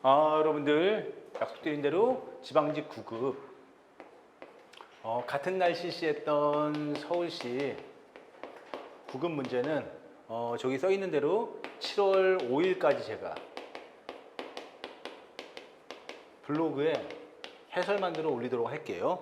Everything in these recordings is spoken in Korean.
여러분들 약속드린 대로 지방직 9급 같은 날 실시했던 서울시 9급 문제는 저기 써 있는 대로 7월 5일까지 제가 블로그에 해설 만들어 올리도록 할게요.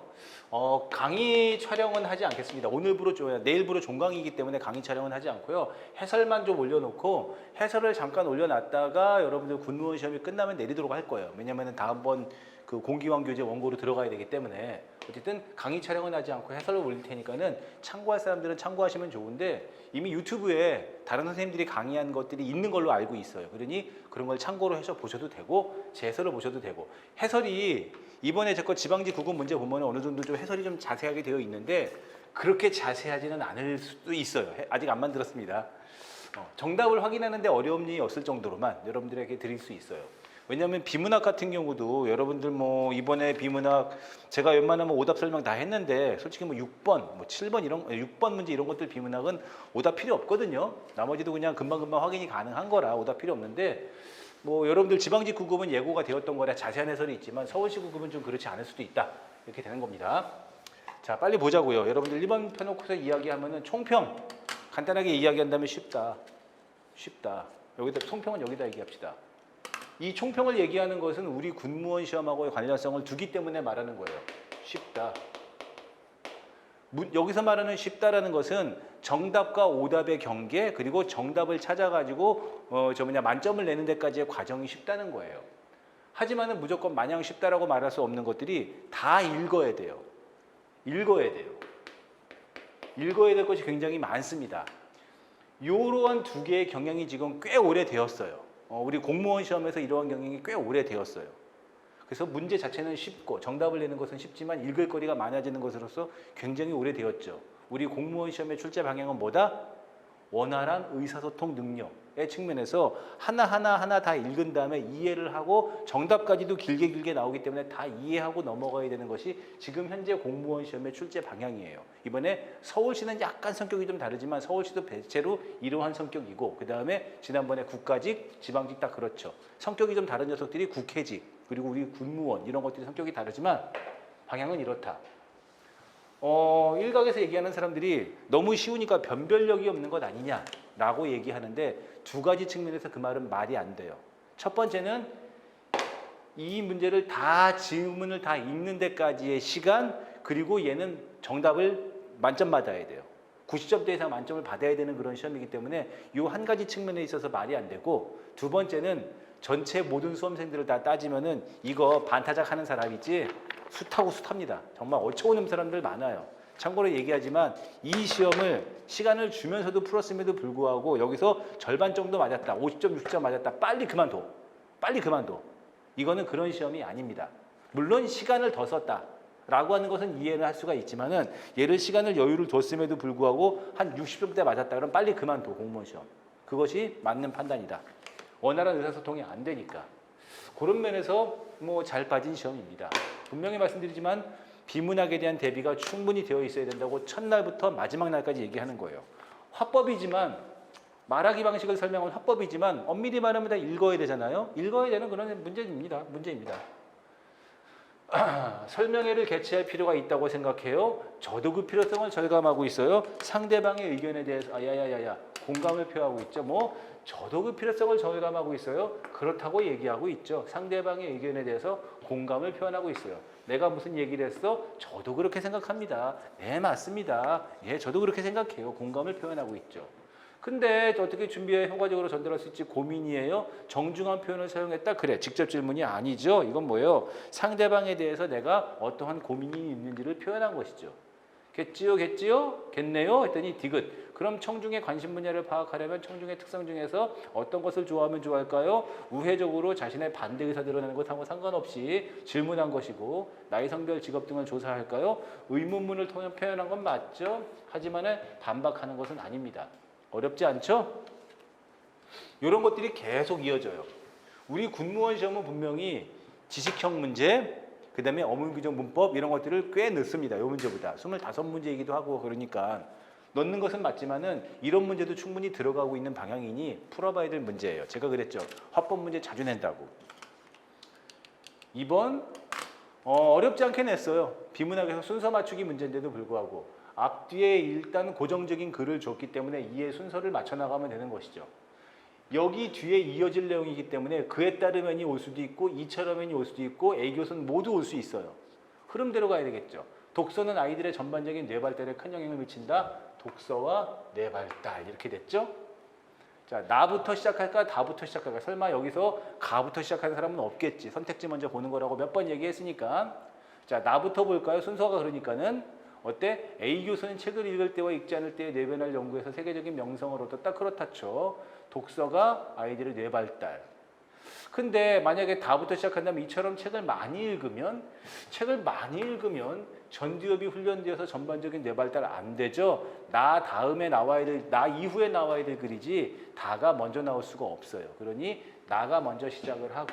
강의 촬영은 하지 않겠습니다. 오늘부로 내일부로 종강이기 때문에 강의 촬영은 하지 않고요. 해설만 좀 올려놓고 해설을 잠깐 올려놨다가 여러분들 군무원 시험이 끝나면 내리도록 할 거예요. 왜냐하면 다음번 그 공기왕 교재 원고로 들어가야 되기 때문에 어쨌든 강의 촬영은 하지 않고 해설을 올릴 테니까는 참고할 사람들은 참고하시면 좋은데 이미 유튜브에 다른 선생님들이 강의한 것들이 있는 걸로 알고 있어요. 그러니 그런 걸 참고로 해서 보셔도 되고 제 해설을 보셔도 되고 해설이 이번에 제 거 지방지 9급 문제 보면 어느 정도 좀 해설이 좀 자세하게 되어 있는데 그렇게 자세하지는 않을 수도 있어요. 아직 안 만들었습니다. 정답을 확인하는데 어려움이 없을 정도로만 여러분들에게 드릴 수 있어요. 왜냐하면 비문학 같은 경우도 여러분들 뭐 이번에 비문학 제가 웬만하면 오답 설명 다 했는데 솔직히 뭐 6번, 뭐 7번 이런 6번 문제 이런 것들 비문학은 오답 필요 없거든요. 나머지도 그냥 금방금방 확인이 가능한 거라 오답 필요 없는데 뭐 여러분들 지방직 9급은 예고가 되었던 거라 자세한 해설이 있지만 서울시 9급은 좀 그렇지 않을 수도 있다. 이렇게 되는 겁니다. 자, 빨리 보자고요. 여러분들 1번 펴놓고서 이야기하면은 총평 간단하게 이야기한다면 쉽다. 여기다 총평은 여기다 얘기합시다. 이 총평을 얘기하는 것은 우리 군무원 시험하고의 관련성을 두기 때문에 말하는 거예요. 쉽다. 여기서 말하는 쉽다라는 것은 정답과 오답의 경계 그리고 정답을 찾아가지고 만점을 내는 데까지의 과정이 쉽다는 거예요. 하지만은 무조건 마냥 쉽다라고 말할 수 없는 것들이 다 읽어야 돼요. 읽어야 될 것이 굉장히 많습니다. 이러한 두 개의 경향이 지금 꽤 오래되었어요. 우리 공무원 시험에서 이러한 경향이 꽤 오래되었어요. 그래서 문제 자체는 쉽고 정답을 내는 것은 쉽지만 읽을 거리가 많아지는 것으로서 굉장히 오래되었죠. 우리 공무원 시험의 출제 방향은 뭐다? 원활한 의사소통 능력의 측면에서 하나하나 다 읽은 다음에 이해를 하고 정답까지도 길게 나오기 때문에 다 이해하고 넘어가야 되는 것이 지금 현재 공무원 시험의 출제 방향이에요. 이번에 서울시는 약간 성격이 좀 다르지만 서울시도 대체로 이러한 성격이고 그 다음에 지난번에 국가직, 지방직 다 그렇죠. 성격이 좀 다른 녀석들이 국회직 그리고 우리 군무원 이런 것들이 성격이 다르지만 방향은 이렇다. 일각에서 얘기하는 사람들이 너무 쉬우니까 변별력이 없는 것 아니냐라고 얘기하는데 두 가지 측면에서 그 말은 말이 안 돼요. 첫 번째는 이 문제를 지문을 다 읽는 데까지의 시간 그리고 얘는 정답을 만점 받아야 돼요. 90점대 이상 만점을 받아야 되는 그런 시험이기 때문에 이 한 가지 측면에 있어서 말이 안 되고 두 번째는 전체 모든 수험생들을 다 따지면은 이거 반타작 하는 사람 있지? 숱하고 숱합니다. 정말 어처구니없는 사람들 많아요. 참고로 얘기하지만 이 시험을 시간을 주면서도 풀었음에도 불구하고 여기서 절반 정도 맞았다. 50점, 60점 맞았다. 빨리 그만둬. 이거는 그런 시험이 아닙니다. 물론 시간을 더 썼다. 라고 하는 것은 이해를 할 수가 있지만은 얘를 시간을 여유를 뒀음에도 불구하고 한 60점대 맞았다. 그럼 빨리 그만둬. 공무원 시험. 그것이 맞는 판단이다. 원활한 의사소통이 안 되니까. 그런 면에서 뭐 잘 빠진 시험입니다. 분명히 말씀드리지만 비문학에 대한 대비가 충분히 되어 있어야 된다고 첫날부터 마지막 날까지 얘기하는 거예요. 화법이지만 말하기 방식을 설명한 화법이지만 엄밀히 말하면 다 읽어야 되잖아요. 읽어야 되는 그런 문제입니다. 설명회를 개최할 필요가 있다고 생각해요. 저도 그 필요성을 절감하고 있어요. 상대방의 의견에 대해서 공감을 표하고 있죠. 저도 그 필요성을 절감하고 있어요. 그렇다고 얘기하고 있죠. 상대방의 의견에 대해서 공감을 표현하고 있어요. 내가 무슨 얘기를 했어? 저도 그렇게 생각합니다. 네, 맞습니다. 예, 저도 그렇게 생각해요. 공감을 표현하고 있죠. 근데 어떻게 준비해 효과적으로 전달할 수 있지 고민이에요. 정중한 표현을 사용했다. 그래, 직접 질문이 아니죠. 이건 뭐예요? 상대방에 대해서 내가 어떠한 고민이 있는지를 표현한 것이죠. 겠네요? 했더니 디귿. 그럼 청중의 관심 분야를 파악하려면 청중의 특성 중에서 어떤 것을 좋아하면 좋아할까요? 우회적으로 자신의 반대 의사 드러내는 것하고 상관없이 질문한 것이고 나이, 성별, 직업 등을 조사할까요? 의문문을 통해 표현한 건 맞죠? 하지만 반박하는 것은 아닙니다. 어렵지 않죠? 이런 것들이 계속 이어져요. 우리 군무원 시험은 분명히 지식형 문제, 그 다음에 어문규정 문법 이런 것들을 꽤 넣습니다. 이 문제보다 25문제이기도 하고 그러니까 넣는 것은 맞지만은 이런 문제도 충분히 들어가고 있는 방향이니 풀어봐야 될 문제예요. 제가 그랬죠. 화법 문제 자주 낸다고. 2번 어렵지 않게 냈어요. 비문학에서 순서 맞추기 문제인데도 불구하고 앞뒤에 일단 고정적인 글을 줬기 때문에 이에 순서를 맞춰 나가면 되는 것이죠. 여기 뒤에 이어질 내용이기 때문에 그에 따르면이 올 수도 있고 이처럼이 올 수도 있고 애교선 모두 올 수 있어요. 흐름대로 가야 되겠죠. 독서는 아이들의 전반적인 뇌 발달에 큰 영향을 미친다. 독서와 뇌 발달 이렇게 됐죠. 자, 나부터 시작할까 다부터 시작할까. 설마 여기서 가부터 시작하는 사람은 없겠지. 선택지 먼저 보는 거라고 몇 번 얘기했으니까. 자, 나부터 볼까요? 순서가 그러니까는 어때? A 교수는 책을 읽을 때와 읽지 않을 때의 뇌 변화를 연구해서 세계적인 명성을 얻었다. 그렇다죠. 독서가 아이들의 뇌 발달. 근데 만약에 다부터 시작한다면 이처럼 책을 많이 읽으면 전두엽이 훈련되어서 전반적인 뇌 발달 안 되죠. 나 다음에 나와야 될, 나 이후에 나와야 될 글이지 다가 먼저 나올 수가 없어요. 그러니 나가 먼저 시작을 하고.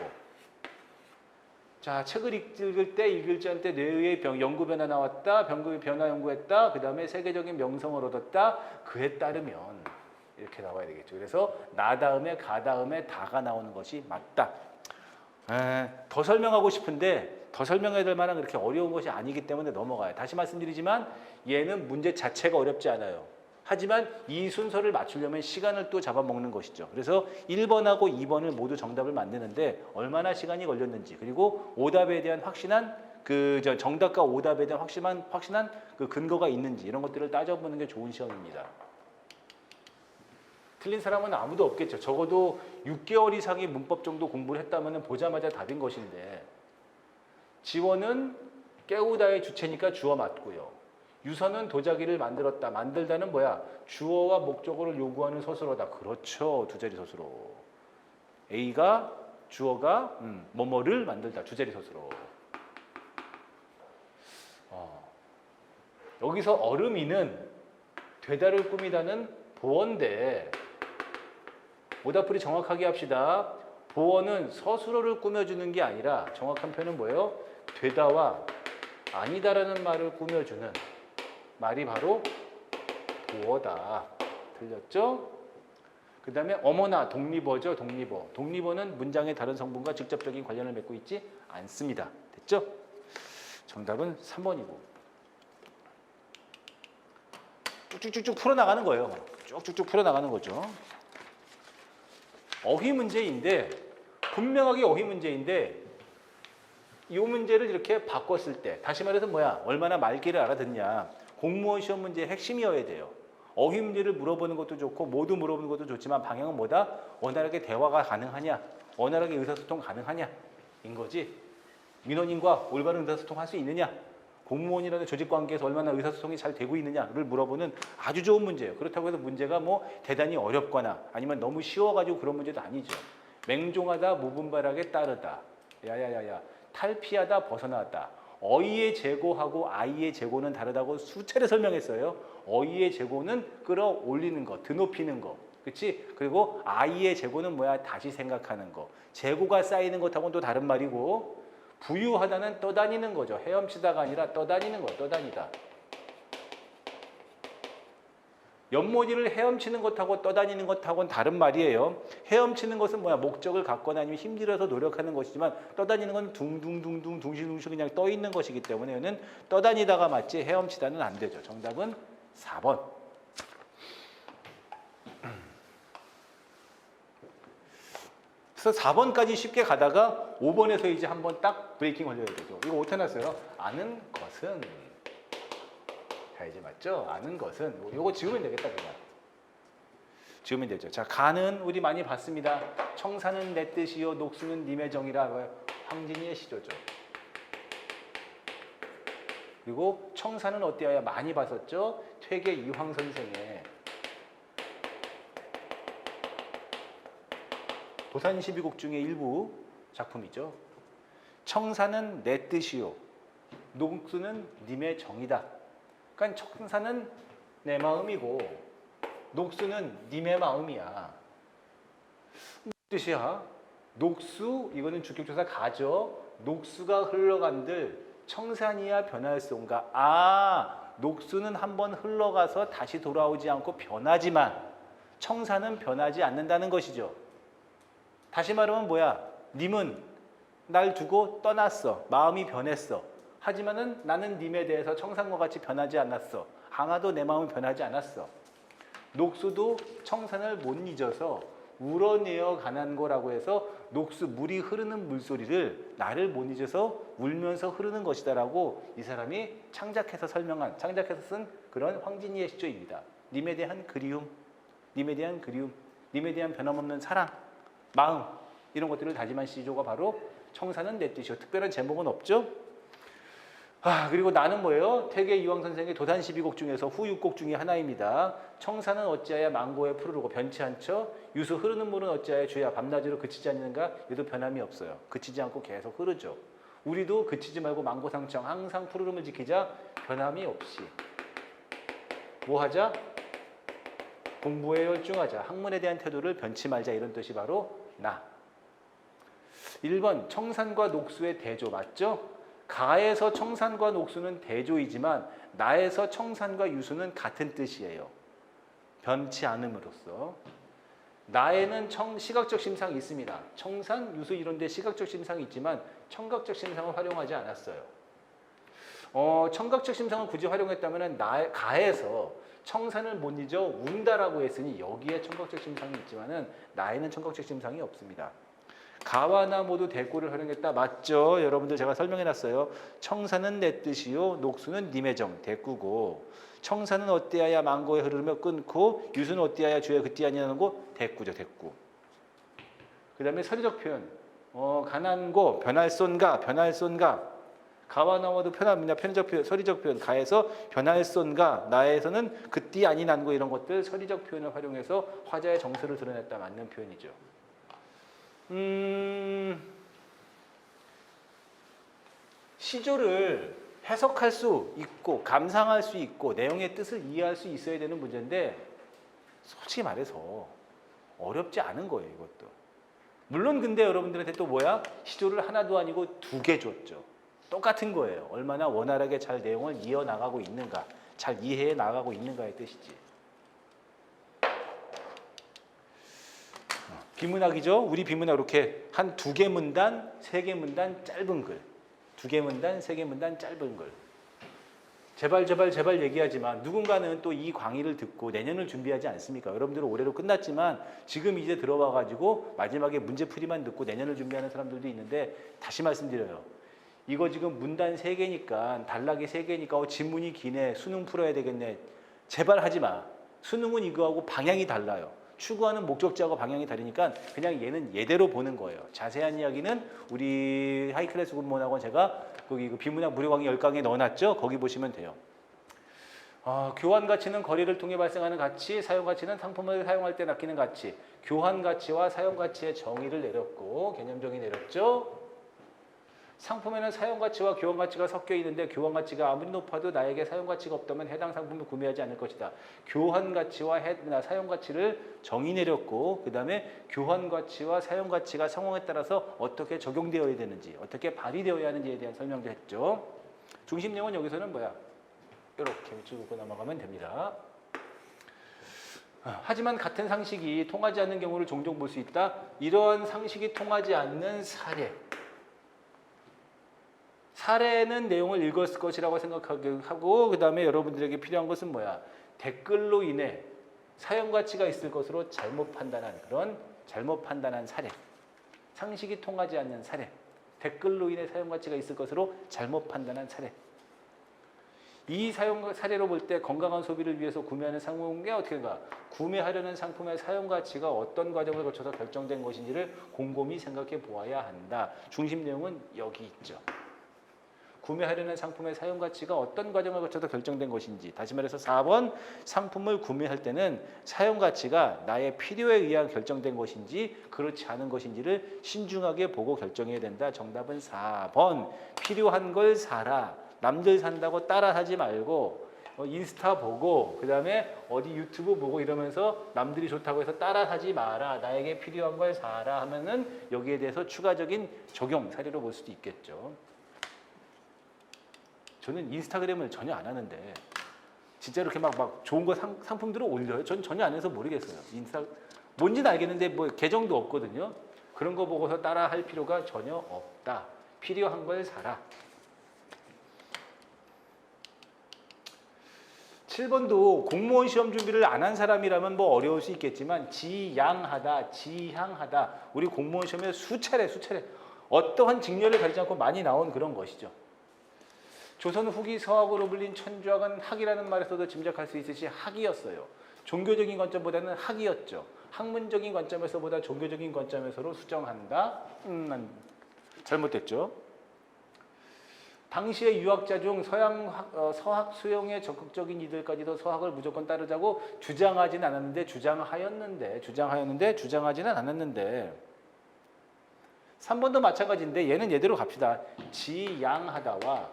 자, 책을 읽을 때 읽을지 않을 때 뇌의 연구 변화 나왔다. 변화 연구했다. 그 다음에 세계적인 명성을 얻었다. 그에 따르면 이렇게 나와야 되겠죠. 그래서 나 다음에 가 다음에 다가 나오는 것이 맞다. 더 설명하고 싶은데 더 설명해야 될 만한 그렇게 어려운 것이 아니기 때문에 넘어가요. 다시 말씀드리지만 얘는 문제 자체가 어렵지 않아요. 하지만 이 순서를 맞추려면 시간을 또 잡아먹는 것이죠. 그래서 1번하고 2번을 모두 정답을 만드는데 얼마나 시간이 걸렸는지, 그리고 오답에 대한 확신한 정답과 오답에 대한 확신한 그 근거가 있는지 이런 것들을 따져보는 게 좋은 시험입니다. 틀린 사람은 아무도 없겠죠. 적어도 6개월 이상의 문법 정도 공부를 했다면 보자마자 답인 것인데, 지원은 깨우다의 주체니까 주어 맞고요. 유서는 도자기를 만들었다. 만들다는 뭐야? 주어와 목적어를 요구하는 서술어다. 그렇죠. 두 자리 서술어. A가 주어가 뭐뭐를 만들다. 두 자리 서술어. 여기서 얼음이는 되다를 꾸미다는 보어인데 오답풀이 정확하게 합시다. 보어는 서술어를 꾸며주는 게 아니라 정확한 표현은 뭐예요? 되다와 아니다라는 말을 꾸며주는 말이 바로 보어다. 들렸죠? 그 다음에 어머나 독립어죠. 독립어. 독립어는 문장의 다른 성분과 직접적인 관련을 맺고 있지 않습니다. 됐죠? 정답은 3번이고. 쭉쭉쭉 풀어나가는 거예요. 쭉쭉쭉 풀어나가는 거죠. 어휘 문제인데, 분명하게 어휘 문제인데 이 문제를 이렇게 바꿨을 때, 다시 말해서 뭐야? 얼마나 말귀를 알아듣냐. 공무원 시험 문제의 핵심이어야 돼요. 어휘 문제를 물어보는 것도 좋고 모두 물어보는 것도 좋지만 방향은 뭐다? 원활하게 대화가 가능하냐? 원활하게 의사소통 가능하냐? 인 거지. 민원인과 올바른 의사소통 할 수 있느냐? 공무원이라는 조직관계에서 얼마나 의사소통이 잘 되고 있느냐를 물어보는 아주 좋은 문제예요. 그렇다고 해서 문제가 뭐 대단히 어렵거나 아니면 너무 쉬워가지고 그런 문제도 아니죠. 맹종하다, 무분별하게 따르다. 야야야야. 탈피하다, 벗어나다. 어휘의 재고하고 아이의 재고는 다르다고 수차례 설명했어요. 어휘의 재고는 끌어올리는 거, 드높이는 거. 그렇지? 그리고 아이의 재고는 뭐야? 다시 생각하는 거. 재고가 쌓이는 것하고는 또 다른 말이고, 부유하다는 떠다니는 거죠. 헤엄치다가 아니라 떠다니는 거예요. 떠다니다. 연못이를 헤엄치는 것하고 떠다니는 것하고는 다른 말이에요. 헤엄치는 것은 뭐야? 목적을 갖거나 아니면 힘들어서 노력하는 것이지만 떠다니는 건 둥둥둥둥 둥실둥실 그냥 떠 있는 것이기 때문에 얘는 떠다니다가 맞지 헤엄치다는 안 되죠. 정답은 4번. 그래서 4번까지 쉽게 가다가 5번에서 이제 한번 딱 브레이킹 걸려야 되죠. 이거 어떻게 났어요? 아는 것은. 자, 이제 맞죠? 아는 것은. 요거 지우면 되겠다, 그냥. 지우면 되죠. 자, 가는 우리 많이 봤습니다. 청사는 내 뜻이요, 녹수는 님의 정이라. 황진이의 시조죠. 그리고 청사는 어때요? 많이 봤었죠? 퇴계 이황 선생의 도산 12곡 중에 일부 작품이죠. 청사는 내 뜻이요, 녹수는 님의 정이다. 그러니까 청사는 내 마음이고 녹수는 님의 마음이야. 무슨 뜻이야? 녹수, 이거는 주격조사 가죠. 녹수가 흘러간들 청산이야 변할수온가. 아, 녹수는 한번 흘러가서 다시 돌아오지 않고 변하지만 청산은 변하지 않는다는 것이죠. 다시 말하면 뭐야? 님은 날 두고 떠났어. 마음이 변했어. 하지만은 나는 님에 대해서 청산과 같이 변하지 않았어. 항아도 내 마음은 변하지 않았어. 녹수도 청산을 못 잊어서 울어내어 가난 거라고 해서 녹수, 물이 흐르는 물소리를 나를 못 잊어서 울면서 흐르는 것이다라고 이 사람이 창작해서 쓴 그런 황진이의 시조입니다. 님에 대한 그리움, 님에 대한 그리움, 님에 대한 변함없는 사랑, 마음 이런 것들을 다짐한 시조가 바로 청산은 내 뜻이요. 특별한 제목은 없죠. 그리고 나는 뭐예요? 태계 이황 선생의 도단 12곡 중에서 후 6곡 중에 하나입니다. 청산은 어찌하여 망고에 푸르르고 변치 않죠? 유수 흐르는 물은 어찌하여 주야 밤낮으로 그치지 않는가? 얘도 변함이 없어요. 그치지 않고 계속 흐르죠. 우리도 그치지 말고 망고상청 항상 푸르름을 지키자. 변함이 없이 뭐 하자? 공부에 열중하자. 학문에 대한 태도를 변치 말자. 이런 뜻이 바로 나. 1번 청산과 녹수의 대조 맞죠? 가에서 청산과 녹수는 대조이지만 나에서 청산과 유수는 같은 뜻이에요. 변치 않음으로써. 나에는 시각적 심상이 있습니다. 청산, 유수 이런 데 시각적 심상이 있지만 청각적 심상을 활용하지 않았어요. 청각적 심상을 굳이 활용했다면 가에서 청산을 못 잊어 운다라고 했으니 여기에 청각적 심상이 있지만은 나에는 청각적 심상이 없습니다. 가와 나 모두 대꾸를 활용했다. 맞죠? 여러분들 제가 설명해놨어요. 청산은 내 뜻이요 녹수는 님의 정 대꾸고 청산은 어때야 망고에 흐르며 끊고 유수는 어때야 주에 그때 아니냐는 거 대꾸죠. 대꾸. 그 다음에 서리적 표현 가난고 변할손가 가와 나 모두 편합니다. 편의적 표현, 서리적 표현 가에서 변할손가 나에서는 그때 아니 난고 이런 것들 서리적 표현을 활용해서 화자의 정서를 드러냈다. 맞는 표현이죠. 시조를 해석할 수 있고 감상할 수 있고 내용의 뜻을 이해할 수 있어야 되는 문제인데 솔직히 말해서 어렵지 않은 거예요. 이것도. 물론 근데 여러분들한테 또 뭐야? 시조를 하나도 아니고 2개 줬죠. 똑같은 거예요. 얼마나 원활하게 잘 내용을 이어나가고 있는가, 잘 이해해 나가고 있는가의 뜻이지. 비문학이죠. 우리 비문학 이렇게 한 2개 문단, 3개 문단 짧은 글. 2개 문단, 3개 문단 짧은 글. 제발 얘기하지만 누군가는 또 이 강의를 듣고 내년을 준비하지 않습니까? 여러분들은 올해로 끝났지만 지금 이제 들어와가지고 마지막에 문제풀이만 듣고 내년을 준비하는 사람들도 있는데 다시 말씀드려요. 이거 지금 문단 3개니까 단락이 3개니까 지문이 기네. 수능 풀어야 되겠네. 제발 하지 마. 수능은 이거하고 방향이 달라요. 추구하는 목적지하고 방향이 다르니까 그냥 얘는 얘대로 보는 거예요. 자세한 이야기는 우리 하이클래스 군문학원 제가 거기 비문학 무료 강의 10강에 넣어놨죠. 거기 보시면 돼요. 교환 가치는 거래를 통해 발생하는 가치, 사용 가치는 상품을 사용할 때 낚이는 가치. 교환 가치와 사용 가치의 정의를 내렸고 개념 정의 내렸죠. 상품에는 사용 가치와 교환 가치가 섞여 있는데 교환 가치가 아무리 높아도 나에게 사용 가치가 없다면 해당 상품을 구매하지 않을 것이다. 교환 가치와 사용 가치를 정의 내렸고 그 다음에 교환 가치와 사용 가치가 상황에 따라서 어떻게 적용되어야 되는지 어떻게 발휘되어야 하는지에 대한 설명도 했죠. 중심 내용은 여기서는 뭐야? 이렇게 쭉 넘어가면 됩니다. 하지만 같은 상식이 통하지 않는 경우를 종종 볼 수 있다. 이러한 상식이 통하지 않는 사례는 내용을 읽었을 것이라고 생각하고 그 다음에 여러분들에게 필요한 것은 뭐야? 댓글로 인해 사용 가치가 있을 것으로 잘못 판단한 사례. 상식이 통하지 않는 사례. 댓글로 인해 사용 가치가 있을 것으로 잘못 판단한 사례. 이 사례로 볼 때 건강한 소비를 위해서 구매하는 상품에 어떻게 가? 구매하려는 상품의 사용 가치가 어떤 과정을 거쳐서 결정된 것인지를 곰곰이 생각해 보아야 한다. 중심 내용은 여기 있죠. 구매하려는 상품의 사용 가치가 어떤 과정을 거쳐서 결정된 것인지. 다시 말해서 4번 상품을 구매할 때는 사용 가치가 나의 필요에 의한 결정된 것인지 그렇지 않은 것인지를 신중하게 보고 결정해야 된다. 정답은 4번. 필요한 걸 사라. 남들 산다고 따라 사지 말고 인스타 보고 그 다음에 어디 유튜브 보고 이러면서 남들이 좋다고 해서 따라 사지 마라. 나에게 필요한 걸 사라 하면은 여기에 대해서 추가적인 적용 사례로 볼 수도 있겠죠. 저는 인스타그램을 전혀 안 하는데 진짜 이렇게 막 좋은 거 상품들을 올려요. 전 전혀 안 해서 모르겠어요. 뭔지는 알겠는데 뭐 계정도 없거든요. 그런 거 보고서 따라 할 필요가 전혀 없다. 필요한 걸 사라. 7번도 공무원 시험 준비를 안 한 사람이라면 뭐 어려울 수 있겠지만 지향하다, 지향하다. 우리 공무원 시험에 수차례 어떠한 직렬을 가리지 않고 많이 나온 그런 것이죠. 조선 후기 서학으로 불린 천주학은 학이라는 말에서도 짐작할 수 있듯이 학이었어요. 종교적인 관점보다는 학이었죠. 학문적인 관점에서보다 종교적인 관점에서로 수정한다? 잘못됐죠. 당시의 유학자 중 서학 수용에 적극적인 이들까지도 서학을 무조건 따르자고 주장하지는 않았는데 주장하지는 않았는데 3번도 마찬가지인데 얘는 얘대로 갑시다. 지향하다와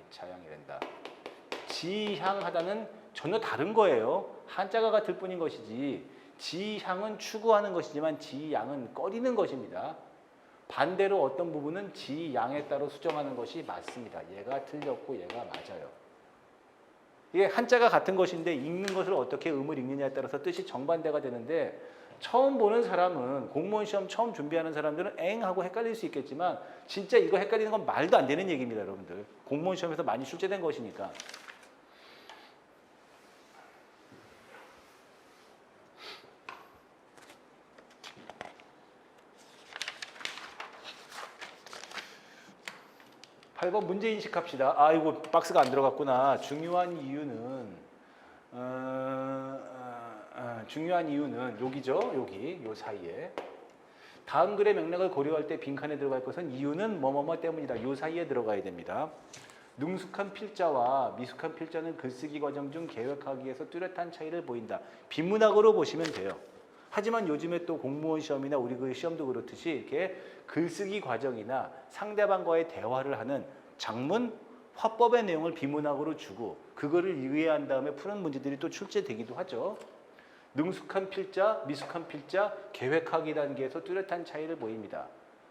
자양이란다. 지향하다는 전혀 다른 거예요. 한자가 같을 뿐인 것이지 지향은 추구하는 것이지만 지양은 꺼리는 것입니다. 반대로 어떤 부분은 지양에 따라 수정하는 것이 맞습니다. 얘가 틀렸고 얘가 맞아요. 이게 한자가 같은 것인데 읽는 것을 어떻게 음을 읽느냐에 따라서 뜻이 정반대가 되는데 처음 보는 사람은 공무원 시험 처음 준비하는 사람들은 엥 하고 헷갈릴 수 있겠지만 진짜 이거 헷갈리는 건 말도 안 되는 얘기입니다, 여러분들. 공무원 시험에서 많이 출제된 것이니까. 팔 번 문제인식 합시다. 이거 박스가 안 들어갔구나. 중요한 이유는 여기죠. 여기 요 사이에. 다음 글의 맥락을 고려할 때 빈칸에 들어갈 것은 이유는 뭐뭐뭐 때문이다. 요 사이에 들어가야 됩니다. 능숙한 필자와 미숙한 필자는 글쓰기 과정 중 계획하기에서 뚜렷한 차이를 보인다. 비문학으로 보시면 돼요. 하지만 요즘에 또 공무원 시험이나 우리 그 시험도 그렇듯이 이렇게 글쓰기 과정이나 상대방과의 대화를 하는 작문, 화법의 내용을 비문학으로 주고 그거를 이해한 다음에 푸는 문제들이 또 출제되기도 하죠. 능숙한 필자, 미숙한 필자, 계획하기 단계에서 뚜렷한 차이를 보입니다.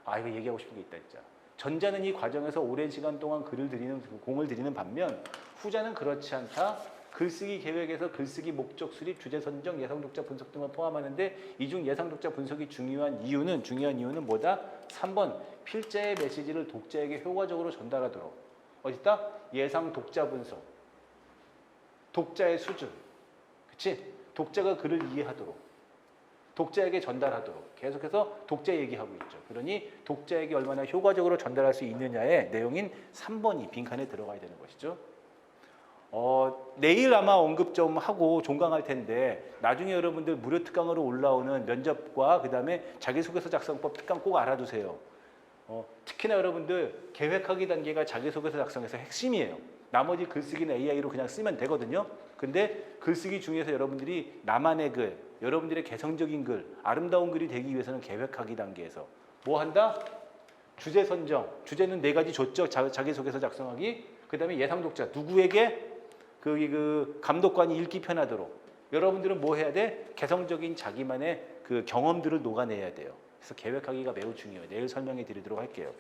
이거 얘기하고 싶은 게 있다 진짜. 전자는 이 과정에서 오랜 시간 동안 공을 들이는 반면 후자는 그렇지 않다. 글쓰기 계획에서 글쓰기 목적 수립, 주제 선정, 예상 독자 분석 등을 포함하는데 이 중 예상 독자 분석이 중요한 이유는 뭐다? 3번 필자의 메시지를 독자에게 효과적으로 전달하도록. 어딨다? 예상 독자 분석. 독자의 수준. 그치? 독자가 글을 이해하도록. 독자에게 전달하도록. 계속해서 독자 얘기하고 있죠. 그러니 독자에게 얼마나 효과적으로 전달할 수 있느냐의 내용인 3번이 빈칸에 들어가야 되는 것이죠. 내일 아마 언급 좀 하고 종강할 텐데 나중에 여러분들 무료 특강으로 올라오는 면접과 그 다음에 자기소개서 작성법 특강 꼭 알아두세요. 특히나 여러분들 계획하기 단계가 자기소개서 작성에서 핵심이에요. 나머지 글쓰기는 AI로 그냥 쓰면 되거든요. 근데 글쓰기 중에서 여러분들이 나만의 글, 여러분들의 개성적인 글, 아름다운 글이 되기 위해서는 계획하기 단계에서 뭐 한다? 주제 선정. 주제는 4가지 줬죠. 자기소개서 작성하기. 그 다음에 예상 독자. 누구에게? 그 감독관이 읽기 편하도록. 여러분들은 뭐 해야 돼? 개성적인 자기만의 그 경험들을 녹아내야 돼요. 그래서 계획하기가 매우 중요해요. 내일 설명해 드리도록 할게요.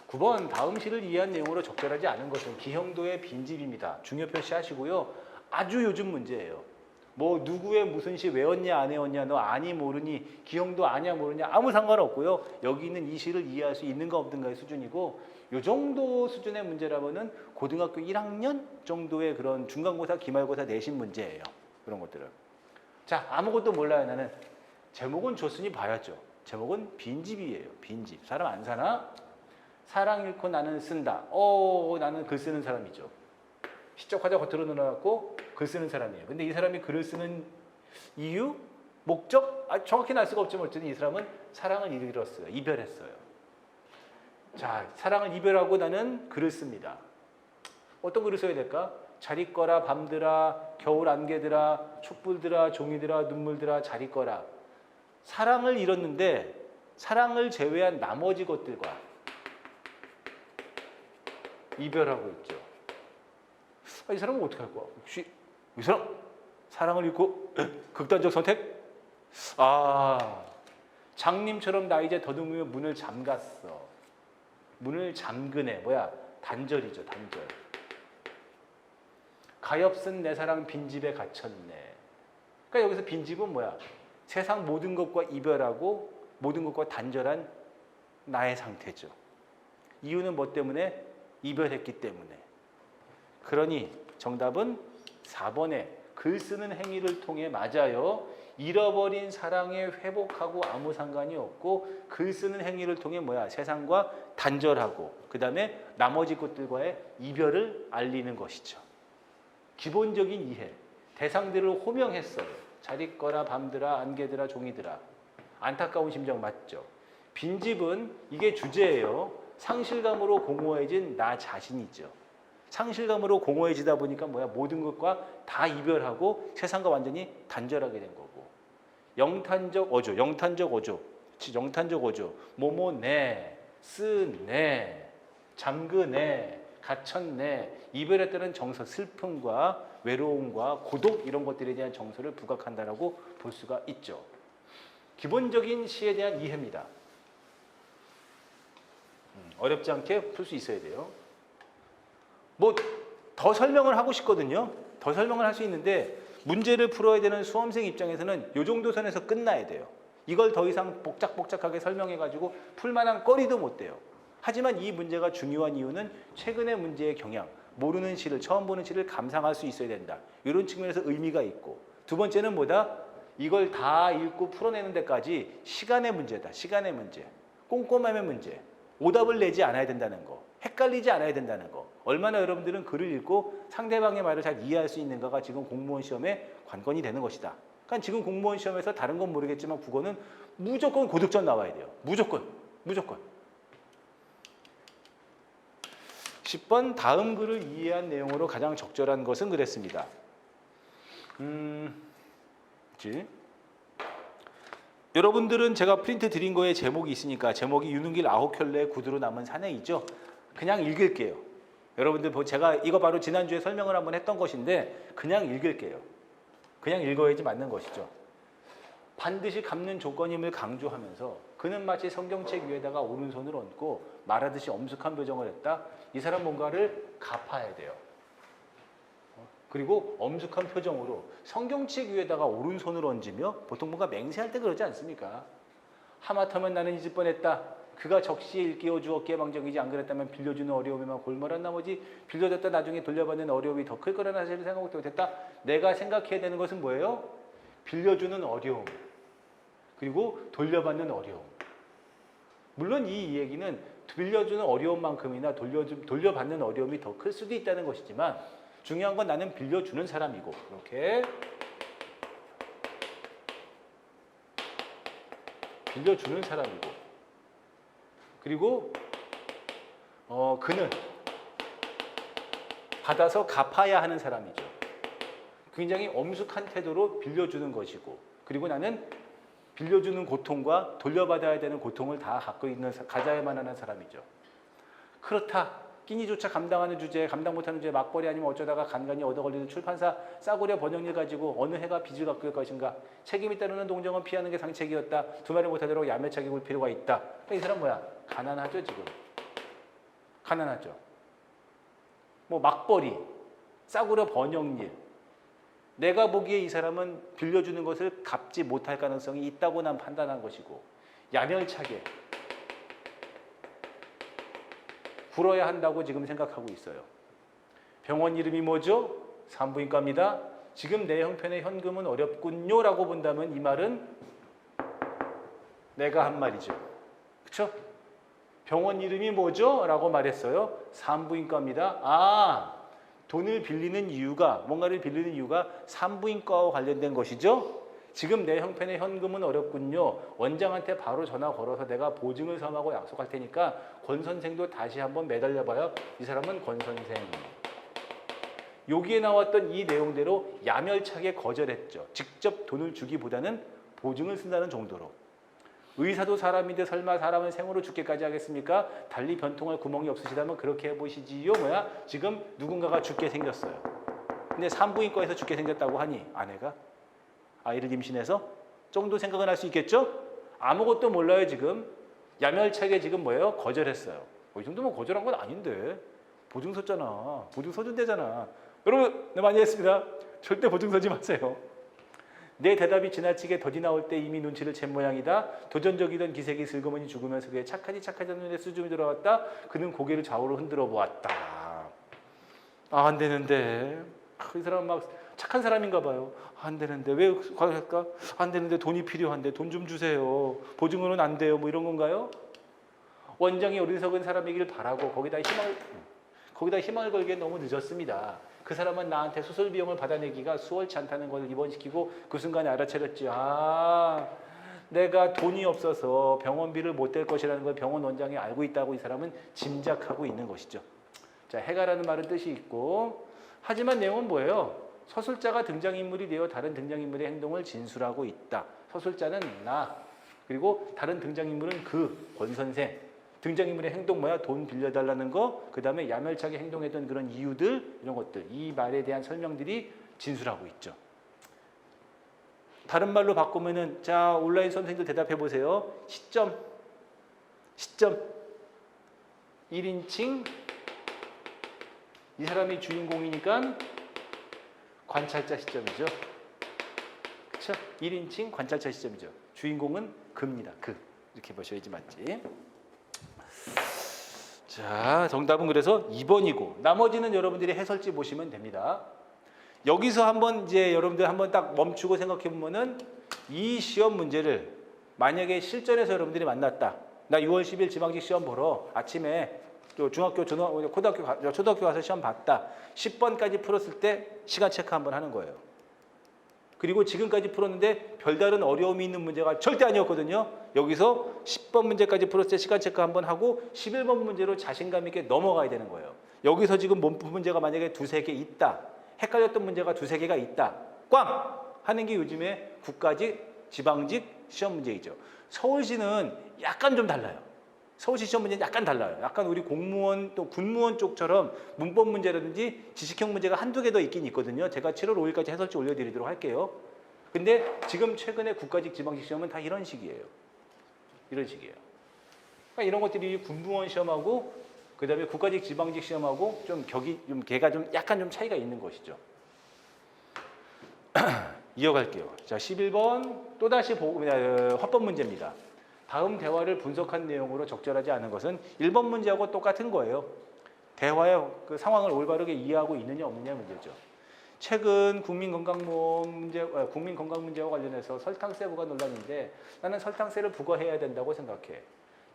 9번 다음 시를 이해한 내용으로 적절하지 않은 것은 기형도의 빈집입니다. 중요 표시하시고요. 아주 요즘 문제예요. 뭐 누구의 무슨 시 외웠냐 안 외웠냐 너 아니 모르니 기형도 아냐 모르냐 아무 상관없고요. 여기 있는 이 시를 이해할 수 있는가 없는가의 수준이고 요 정도 수준의 문제라면은 고등학교 1학년 정도의 그런 중간고사 기말고사 내신 문제예요. 그런 것들은. 자 아무것도 몰라요. 나는 제목은 줬으니 봐야죠. 제목은 빈집이에요. 빈집. 사람 안 사나? 사랑 잃고 나는 쓴다. 나는 글 쓰는 사람이죠. 시적 화자 겉으로 늘어났고 글 쓰는 사람이에요. 근데 이 사람이 글을 쓰는 이유? 목적? 정확히는 알 수가 없지만 어쨌든 이 사람은 사랑을 잃었어요. 이별했어요. 자, 사랑을 이별하고 나는 글을 씁니다. 어떤 글을 써야 될까? 잘 있거라 밤들아 겨울 안개들아 촛불들아 종이들아 눈물들아 잘 있거라. 사랑을 잃었는데 사랑을 제외한 나머지 것들과 이별하고 있죠. 이 사람은 어떻게 할 거야? 혹시 이 사람 사랑을 잃고 극단적 선택? 장님처럼 나 이제 더듬으며 문을 잠갔어. 문을 잠그네. 뭐야? 단절이죠. 단절. 가엾은 내 사랑 빈집에 갇혔네. 그러니까 여기서 빈집은 뭐야? 세상 모든 것과 이별하고 모든 것과 단절한 나의 상태죠. 이유는 뭐 때문에? 이별했기 때문에. 그러니 정답은 4번에 글 쓰는 행위를 통해 맞아요. 잃어버린 사랑에 회복하고 아무 상관이 없고 글 쓰는 행위를 통해 뭐야? 세상과 단절하고 그 다음에 나머지 것들과의 이별을 알리는 것이죠. 기본적인 이해. 대상들을 호명했어요. 잘 있거라 밤들아 안개들아 종이들아. 안타까운 심정 맞죠? 빈집은 이게 주제예요. 상실감으로 공허해진 나 자신이죠. 상실감으로 공허해지다 보니까 뭐야? 모든 것과 다 이별하고 세상과 완전히 단절하게 된 거고. 영탄적 어조, 영탄적 어조, 영탄적 어조. 뭐뭐내, 쓰내, 잠그내, 갇혔내. 이별에 따른 정서, 슬픔과 외로움과 고독 이런 것들에 대한 정서를 부각한다라고 볼 수가 있죠. 기본적인 시에 대한 이해입니다. 어렵지 않게 풀 수 있어야 돼요. 뭐 더 설명을 하고 싶거든요. 더 설명을 할 수 있는데 문제를 풀어야 되는 수험생 입장에서는 이 정도 선에서 끝나야 돼요. 이걸 더 이상 복잡복잡하게 설명해가지고 풀만한 거리도 못 돼요. 하지만 이 문제가 중요한 이유는 최근의 문제의 경향, 모르는 시를, 처음 보는 시를 감상할 수 있어야 된다. 이런 측면에서 의미가 있고, 두 번째는 뭐다? 이걸 다 읽고 풀어내는 데까지 시간의 문제다. 시간의 문제. 꼼꼼함의 문제. 오답을 내지 않아야 된다는 거. 헷갈리지 않아야 된다는 거. 얼마나 여러분들은 글을 읽고 상대방의 말을 잘 이해할 수 있는가가 지금 공무원 시험에 관건이 되는 것이다. 그러니까 지금 공무원 시험에서 다른 건 모르겠지만 국어는 무조건 고득점 나와야 돼요. 무조건. 10번 다음 글을 이해한 내용으로 가장 적절한 것은 그랬습니다. 여러분들은 제가 프린트 드린 거에 제목이 있으니까 제목이 유능길 9켤레 구두로 남은 산행이죠. 그냥 읽을게요. 여러분들 제가 이거 바로 지난주에 설명을 한번 했던 것인데 그냥 읽을게요. 그냥 읽어야지 맞는 것이죠. 반드시 갚는 조건임을 강조하면서 그는 마치 성경책 위에다가 오른손을 얹고 말하듯이 엄숙한 표정을 했다. 이 사람 뭔가를 갚아야 돼요. 그리고 엄숙한 표정으로 성경책 위에다가 오른손을 얹으며 보통 뭔가 맹세할 때 그러지 않습니까? 하마터면 나는 잊을 뻔했다. 그가 적시에 일깨워 주었기에 망정이지 안 그랬다면 빌려주는 어려움에만 골몰한 나머지 빌려줬다 나중에 돌려받는 어려움이 더 클 거라는 사실을 생각도 못했다. 내가 생각해야 되는 것은 뭐예요? 빌려주는 어려움. 그리고 돌려받는 어려움. 물론 이 얘기는 빌려주는 어려움만큼이나 돌려받는 어려움이 더 클 수도 있다는 것이지만 중요한 건 나는 빌려주는 사람이고 이렇게 빌려주는 사람이고 그리고 그는 받아서 갚아야 하는 사람이죠. 굉장히 엄숙한 태도로 빌려주는 것이고 그리고 나는 빌려주는 고통과 돌려받아야 되는 고통을 다 가져야만 하는 사람이죠. 그렇다. 끼니조차 감당하는 주제, 감당 못하는 주제, 막벌이 아니면 어쩌다가 간간히 얻어 걸리는 출판사 싸구려 번역일 가지고 어느 해가 빚을 갚을 것인가. 책임이 따르는 동정은 피하는 게 상책이었다. 두 말을 못하도록 야매차게 굴 필요가 있다. 그러니까 이 사람 뭐야? 가난하죠 지금. 가난하죠. 뭐 막벌이, 싸구려 번역일. 내가 보기에 이 사람은 빌려주는 것을 갚지 못할 가능성이 있다고 난 판단한 것이고 야멸차게 굴어야 한다고 지금 생각하고 있어요. 병원 이름이 뭐죠? 산부인과입니다. 지금 내 형편의 현금은 어렵군요 라고 본다면 이 말은 내가 한 말이죠. 그렇죠? 병원 이름이 뭐죠? 라고 말했어요. 산부인과입니다. 돈을 빌리는 이유가 뭔가를 빌리는 이유가 산부인과와 관련된 것이죠. 지금 내 형편의 현금은 어렵군요. 원장한테 바로 전화 걸어서 내가 보증을 서하고 약속할 테니까 권 선생도 다시 한번 매달려봐요. 이 사람은 권 선생. 여기에 나왔던 이 내용대로 야멸차게 거절했죠. 직접 돈을 주기보다는 보증을 쓴다는 정도로. 의사도 사람인데 설마 사람은 생으로 죽게까지 하겠습니까? 달리 변통할 구멍이 없으시다면 그렇게 해보시지요. 지금 누군가가 죽게 생겼어요. 근데 산부인과에서 죽게 생겼다고 하니 아내가 아이를 임신해서 정도 생각은 할 수 있겠죠? 아무것도 몰라요 지금. 야멸차게 지금 거절했어요. 이 정도면 거절한 건 아닌데. 보증 섰잖아. 보증 서준대잖아. 여러분 많이 했습니다. 절대 보증 서지 마세요. 내 대답이 지나치게 더디 나올 때 이미 눈치를 챈 모양이다. 도전적이던 기색이 슬그머니 죽으면서 그의 착하던 눈에 수줍이 들어왔다. 그는 고개를 좌우로 흔들어 보았다. 안 되는데. 이 사람 막 착한 사람인가 봐요. 안 되는데 왜 할까? 안 되는데 돈이 필요한데 돈 좀 주세요. 보증으로는 안 돼요. 뭐 이런 건가요? 원장이 어리석은 사람이길 바라고 거기다 희망을 걸기엔 너무 늦었습니다. 그 사람은 나한테 수술 비용을 받아내기가 수월치 않다는 것을 입원시키고 그 순간에 알아차렸지. 내가 돈이 없어서 병원비를 못 댈 것이라는 걸 병원 원장이 알고 있다고 이 사람은 짐작하고 있는 것이죠. 자, 해가라는 말은 뜻이 있고, 하지만 내용은 뭐예요? 서술자가 등장인물이 되어 다른 등장인물의 행동을 진술하고 있다. 서술자는 나, 그리고 다른 등장인물은 그 권선생. 등장인물의 행동 뭐야? 돈 빌려달라는 거, 그 다음에 야멸차게 행동했던 그런 이유들, 이런 것들, 이 말에 대한 설명들이 진술하고 있죠. 다른 말로 바꾸면은, 자, 온라인 수험생들 대답해 보세요. 시점 1인칭, 이 사람이 주인공이니까 관찰자 시점이죠. 그렇죠? 1인칭 관찰자 시점이죠. 주인공은 그입니다. 그. 이렇게 보셔야지 맞지? 자, 정답은 그래서 2번이고 나머지는 여러분들이 해설지 보시면 됩니다. 여기서 한번 이제 여러분들 한번 딱 멈추고 생각해 보면은 이 시험 문제를 만약에 실전에서 여러분들이 만났다. 나 6월 10일 지방직 시험 보러 아침에 또 중학교, 초등학교 가서 시험 봤다. 10번까지 풀었을 때 시간 체크 한번 하는 거예요. 그리고 지금까지 풀었는데 별다른 어려움이 있는 문제가 절대 아니었거든요. 여기서 10번 문제까지 풀었을 때 시간 체크 한번 하고 11번 문제로 자신감 있게 넘어가야 되는 거예요. 여기서 지금 몸풀 문제가 만약에 두세 개 있다. 헷갈렸던 문제가 두세 개가 있다. 꽝! 하는 게 요즘에 국가직, 지방직 시험 문제이죠. 서울시는 약간 좀 달라요. 서울시 시험 문제는 약간 달라요. 약간 우리 공무원 또 군무원 쪽처럼 문법 문제라든지 지식형 문제가 한두 개 더 있긴 있거든요. 제가 7월 5일까지 해설지 올려드리도록 할게요. 근데 지금 최근에 국가직 지방직 시험은 다 이런 식이에요. 이런 식이에요. 그러니까 이런 것들이 군무원 시험하고 그다음에 국가직 지방직 시험하고 좀 걔가 좀 약간 좀 차이가 있는 것이죠. 이어갈게요. 자, 11번 또다시 화법 문제입니다. 다음 대화를 분석한 내용으로 적절하지 않은 것은 1번 문제하고 똑같은 거예요. 대화의 그 상황을 올바르게 이해하고 있느냐 없느냐 문제죠. 최근 국민건강 문제와 관련해서 설탕세 부과 논란인데 나는 설탕세를 부과해야 된다고 생각해.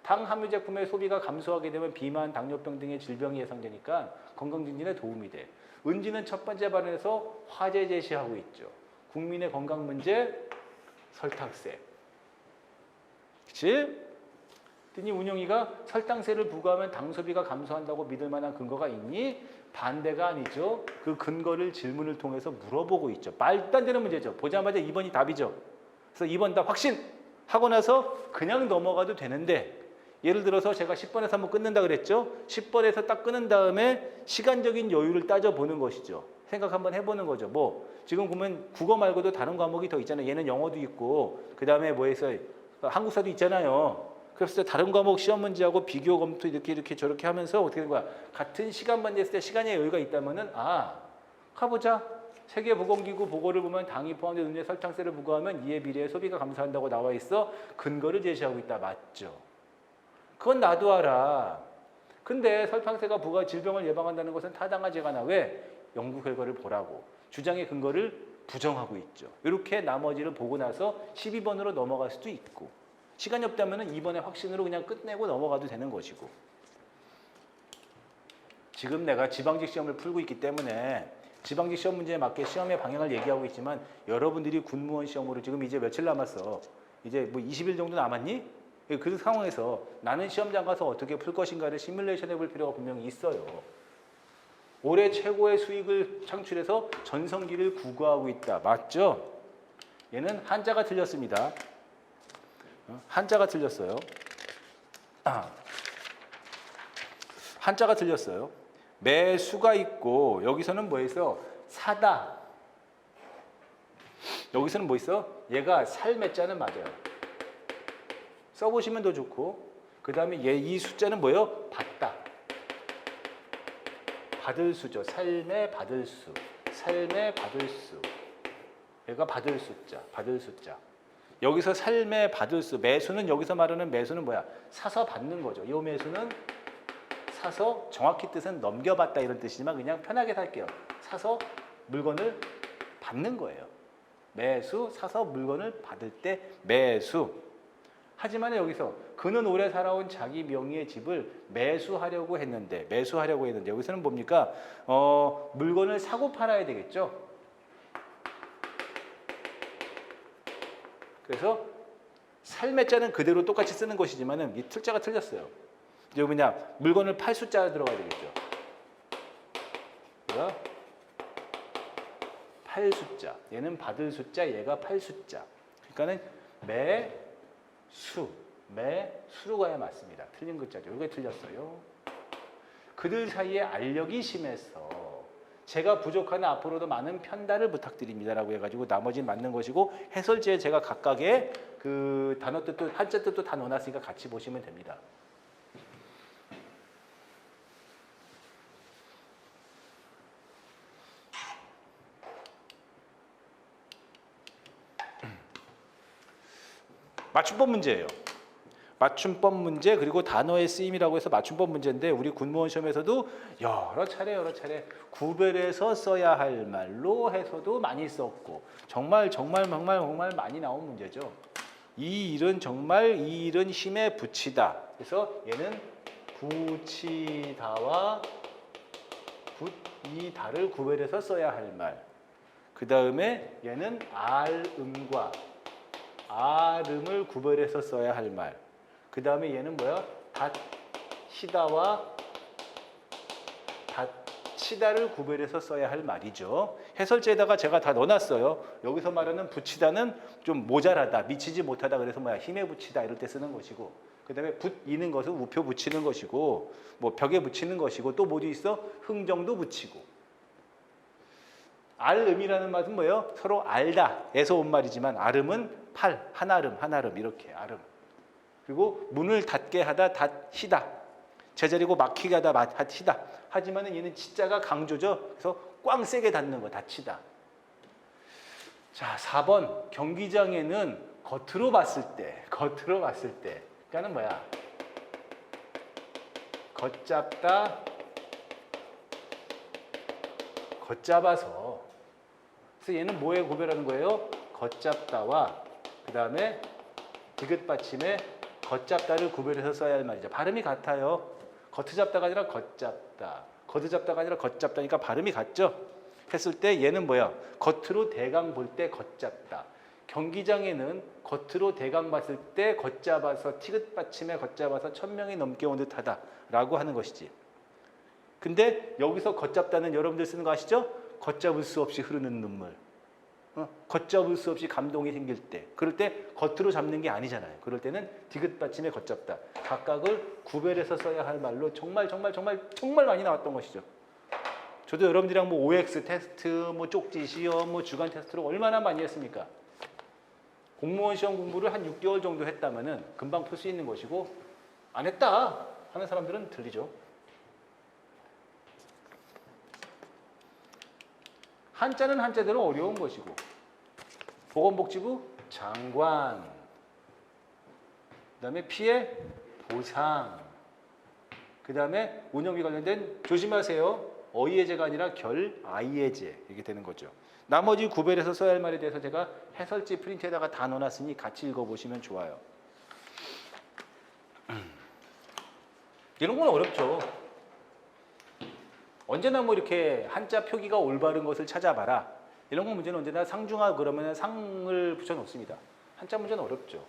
당 함유 제품의 소비가 감소하게 되면 비만, 당뇨병 등의 질병이 예상되니까 건강 증진에 도움이 돼. 은지는 첫 번째 발언에서 화제 제시하고 있죠. 국민의 건강 문제, 설탕세. 그치? 그랬더니 운영이가 설탕세를 부과하면 당 소비가 감소한다고 믿을 만한 근거가 있니? 반대가 아니죠. 그 근거를 질문을 통해서 물어보고 있죠. 말도 안 되는 문제죠. 보자마자 2번이 답이죠. 그래서 2번 답 확신하고 나서 그냥 넘어가도 되는데 예를 들어서 제가 10번에서 한번 끊는다 그랬죠. 10번에서 딱 끊은 다음에 시간적인 여유를 따져보는 것이죠. 생각 한번 해보는 거죠. 뭐 지금 보면 국어 말고도 다른 과목이 더 있잖아요. 얘는 영어도 있고 그 다음에 뭐 해서 한국사도 있잖아요. 그래서 다른 과목 시험 문제하고 비교 검토 이렇게 저렇게 하면서 어떻게 된 거야? 같은 시간만 냈을 때 시간의 여유가 있다면은 가보자. 세계보건기구 보고를 보면 당이 포함된 음료에 설탕세를 부과하면 이에 비례해 소비가 감소한다고 나와 있어. 근거를 제시하고 있다. 맞죠? 그건 나도 알아. 근데 설탕세가 부과 질병을 예방한다는 것은 타당하지가 않아. 왜? 연구 결과를 보라고. 주장의 근거를 부정하고 있죠. 이렇게 나머지를 보고 나서 12번으로 넘어갈 수도 있고 시간이 없다면 2번의 확신으로 그냥 끝내고 넘어가도 되는 것이고 지금 내가 지방직 시험을 풀고 있기 때문에 지방직 시험 문제에 맞게 시험의 방향을 얘기하고 있지만 여러분들이 군무원 시험으로 지금 이제 며칠 남았어. 이제 뭐 20일 정도 남았니? 그 상황에서 나는 시험장 가서 어떻게 풀 것인가를 시뮬레이션 해볼 필요가 분명히 있어요. 올해 최고의 수익을 창출해서 전성기를 구가하고 있다. 맞죠? 얘는 한자가 틀렸습니다. 한자가 틀렸어요. 한자가 틀렸어요. 매수가 있고 여기서는 뭐 있어? 사다. 여기서는 뭐 있어? 얘가 삶의 자는 맞아요. 써보시면 더 좋고 그 다음에 얘 이 숫자는 뭐예요? 받다. 받을 수죠. 삶의 받을 수. 삶의 받을 수. 얘가 받을 숫자, 받을 숫자. 여기서 삶의 받을 수, 매수는 여기서 말하는 매수는 뭐야? 사서 받는 거죠. 이 매수는 사서, 정확히 뜻은 넘겨받다 이런 뜻이지만 그냥 편하게 살게요. 사서 물건을 받는 거예요. 매수, 사서 물건을 받을 때 매수. 하지만 여기서 그는 오래 살아온 자기 명의의 집을 매수하려고 했는데 여기서는 뭡니까? 물건을 사고 팔아야 되겠죠. 그래서 삶의 자는 그대로 똑같이 쓰는 것이지만은 이 틀자가 틀렸어요. 이제 뭐냐? 물건을 팔 숫자가 들어가야 되겠죠. 얘가 팔 숫자. 얘는 받을 숫자, 얘가 팔 숫자. 그러니까는 매수로 가야 맞습니다. 틀린 글자죠. 이게 틀렸어요. 그들 사이에 알력이 심해서 제가 부족하는 앞으로도 많은 편달을 부탁드립니다라고 해가지고 나머지는 맞는 것이고 해설지에 제가 각각의 그 단어 뜻도 한자 뜻도 다 넣어놨으니까 같이 보시면 됩니다. 맞춤법 문제예요. 맞춤법 문제 그리고 단어의 쓰임이라고 해서 맞춤법 문제인데 우리 군무원 시험에서도 여러 차례 구별해서 써야 할 말로 해서도 많이 썼고 정말 많이 나온 문제죠. 이 일은 정말 이 일은 힘에 붙이다. 그래서 얘는 붙이다와 붙이다를 구별해서 써야 할 말. 그 다음에 얘는 알음과 알음을 구별해서 써야 할 말. 그 다음에 얘는 뭐야? 닫히다와 닫히다를 구별해서 써야 할 말이죠. 해설지에다가 제가 다 넣어놨어요. 여기서 말하는 붙이다는 좀 모자라다, 미치지 못하다. 그래서 뭐야? 힘에 붙이다 이럴 때 쓰는 것이고, 그 다음에 붙이는 것은 우표 붙이는 것이고, 뭐 벽에 붙이는 것이고, 또 뭐도 있어? 흥정도 붙이고. 알음이라는 말은 뭐예요? 서로 알다에서 온 말이지만 알음은 팔, 한알음 이렇게 알음. 그리고 문을 닫게 하다, 닫히다. 제자리고 막히게 하다, 닫히다. 하지만은 얘는 치자가 강조죠. 그래서 꽝 세게 닫는 거, 닫히다. 자, 4번 경기장에는 겉으로 봤을 때, 그러니까는 뭐야? 겉잡다, 겉잡아서. 그래서 얘는 뭐에 구별하는 거예요? 겉잡다와 그 다음에 디귿 받침에 겉잡다를 구별해서 써야 할 말이죠. 발음이 같아요. 겉잡다가 아니라 겉잡다. 겉잡다가 아니라 겉잡다니까 발음이 같죠? 했을 때 얘는 뭐야? 겉으로 대강 볼 때 겉잡다. 경기장에는 겉으로 대강 봤을 때 겉잡아서 티귿 받침에 겉잡아서 1000명이 넘게 온 듯하다 라고 하는 것이지. 근데 여기서 겉잡다는 여러분들 쓰는 거 아시죠? 걷잡을 수 없이 흐르는 눈물. 걷잡을 수 없이 감동이 생길 때, 그럴 때 겉으로 잡는 게 아니잖아요. 그럴 때는 디귿 받침에 겉잡다. 각각을 구별해서 써야 할 말로 정말 많이 나왔던 것이죠. 저도 여러분들이랑 뭐 OX 테스트, 뭐 쪽지 시험, 뭐 주간 테스트를 얼마나 많이 했습니까? 공무원 시험 공부를 한 6개월 정도 했다면은 금방 풀 수 있는 것이고, 안 했다 하는 사람들은 들리죠. 한자는 한자대로 어려운 것이고, 보건복지부 장관, 그 다음에 피해 보상, 그 다음에 운영비 관련된 조심하세요. 어이해제가 아니라 결아이해제 이렇게 되는 거죠. 나머지 구별해서 써야 할 말에 대해서 제가 해설지 프린트에다가 다 넣어놨으니 같이 읽어보시면 좋아요. 이런 건 어렵죠. 언제나 뭐 이렇게 한자 표기가 올바른 것을 찾아봐라. 이런 건 문제는 언제나 상중하 그러면 상을 붙여놓습니다. 한자 문제는 어렵죠.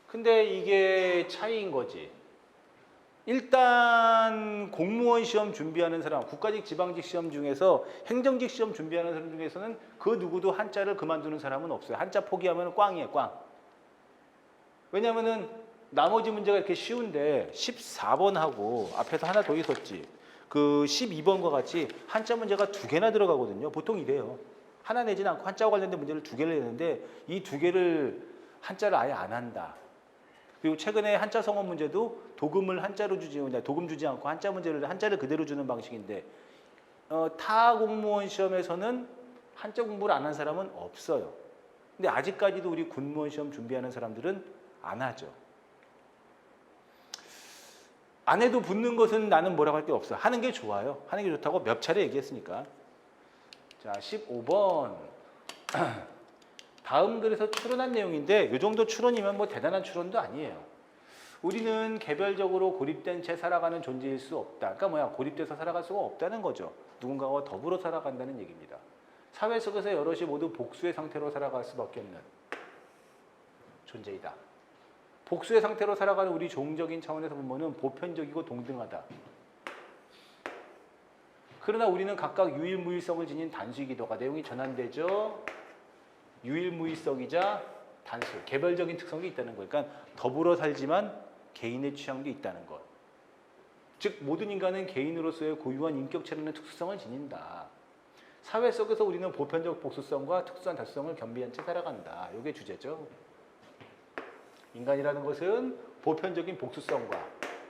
근데 이게 차이인 거지. 일단 공무원 시험 준비하는 사람, 국가직 지방직 시험 중에서 행정직 시험 준비하는 사람 중에서는 그 누구도 한자를 그만두는 사람은 없어요. 한자 포기하면 꽝이에요, 꽝. 왜냐면은 나머지 문제가 이렇게 쉬운데 14번하고 앞에서 하나 더 있었지. 그 12번과 같이 한자 문제가 2개나 들어가거든요. 보통 이래요. 하나 내지는 않고 한자와 관련된 문제를 2개를 내는데 이 2개를 한자를 아예 안 한다. 그리고 최근에 한자 성어 문제도 도금을 한자로 도금 주지 않고 한자를 그대로 주는 방식인데 타 공무원 시험에서는 한자 공부를 안 한 사람은 없어요. 근데 아직까지도 우리 군무원 시험 준비하는 사람들은 안 하죠. 안 해도 붙는 것은 나는 뭐라고 할 게 없어. 하는 게 좋아요. 하는 게 좋다고 몇 차례 얘기했으니까. 자, 15번. 다음 글에서 추론한 내용인데 이 정도 추론이면 뭐 대단한 추론도 아니에요. 우리는 개별적으로 고립된 채 살아가는 존재일 수 없다. 그러니까 뭐야? 고립돼서 살아갈 수가 없다는 거죠. 누군가와 더불어 살아간다는 얘기입니다. 사회 속에서 여럿이 모두 복수의 상태로 살아갈 수밖에 없는 존재이다. 복수의 상태로 살아가는 우리 종적인 차원에서 보면은 보편적이고 동등하다. 그러나 우리는 각각 유일무이성을 지닌 단수이기도가 내용이 전환되죠. 유일무이성이자 단수, 개별적인 특성이 있다는 거. 그러니까 더불어 살지만 개인의 취향도 있다는 것. 즉 모든 인간은 개인으로서의 고유한 인격체라는 특수성을 지닌다. 사회 속에서 우리는 보편적 복수성과 특수한 단수성을 겸비한 채 살아간다. 이게 주제죠. 인간이라는 것은 보편적인 복수성과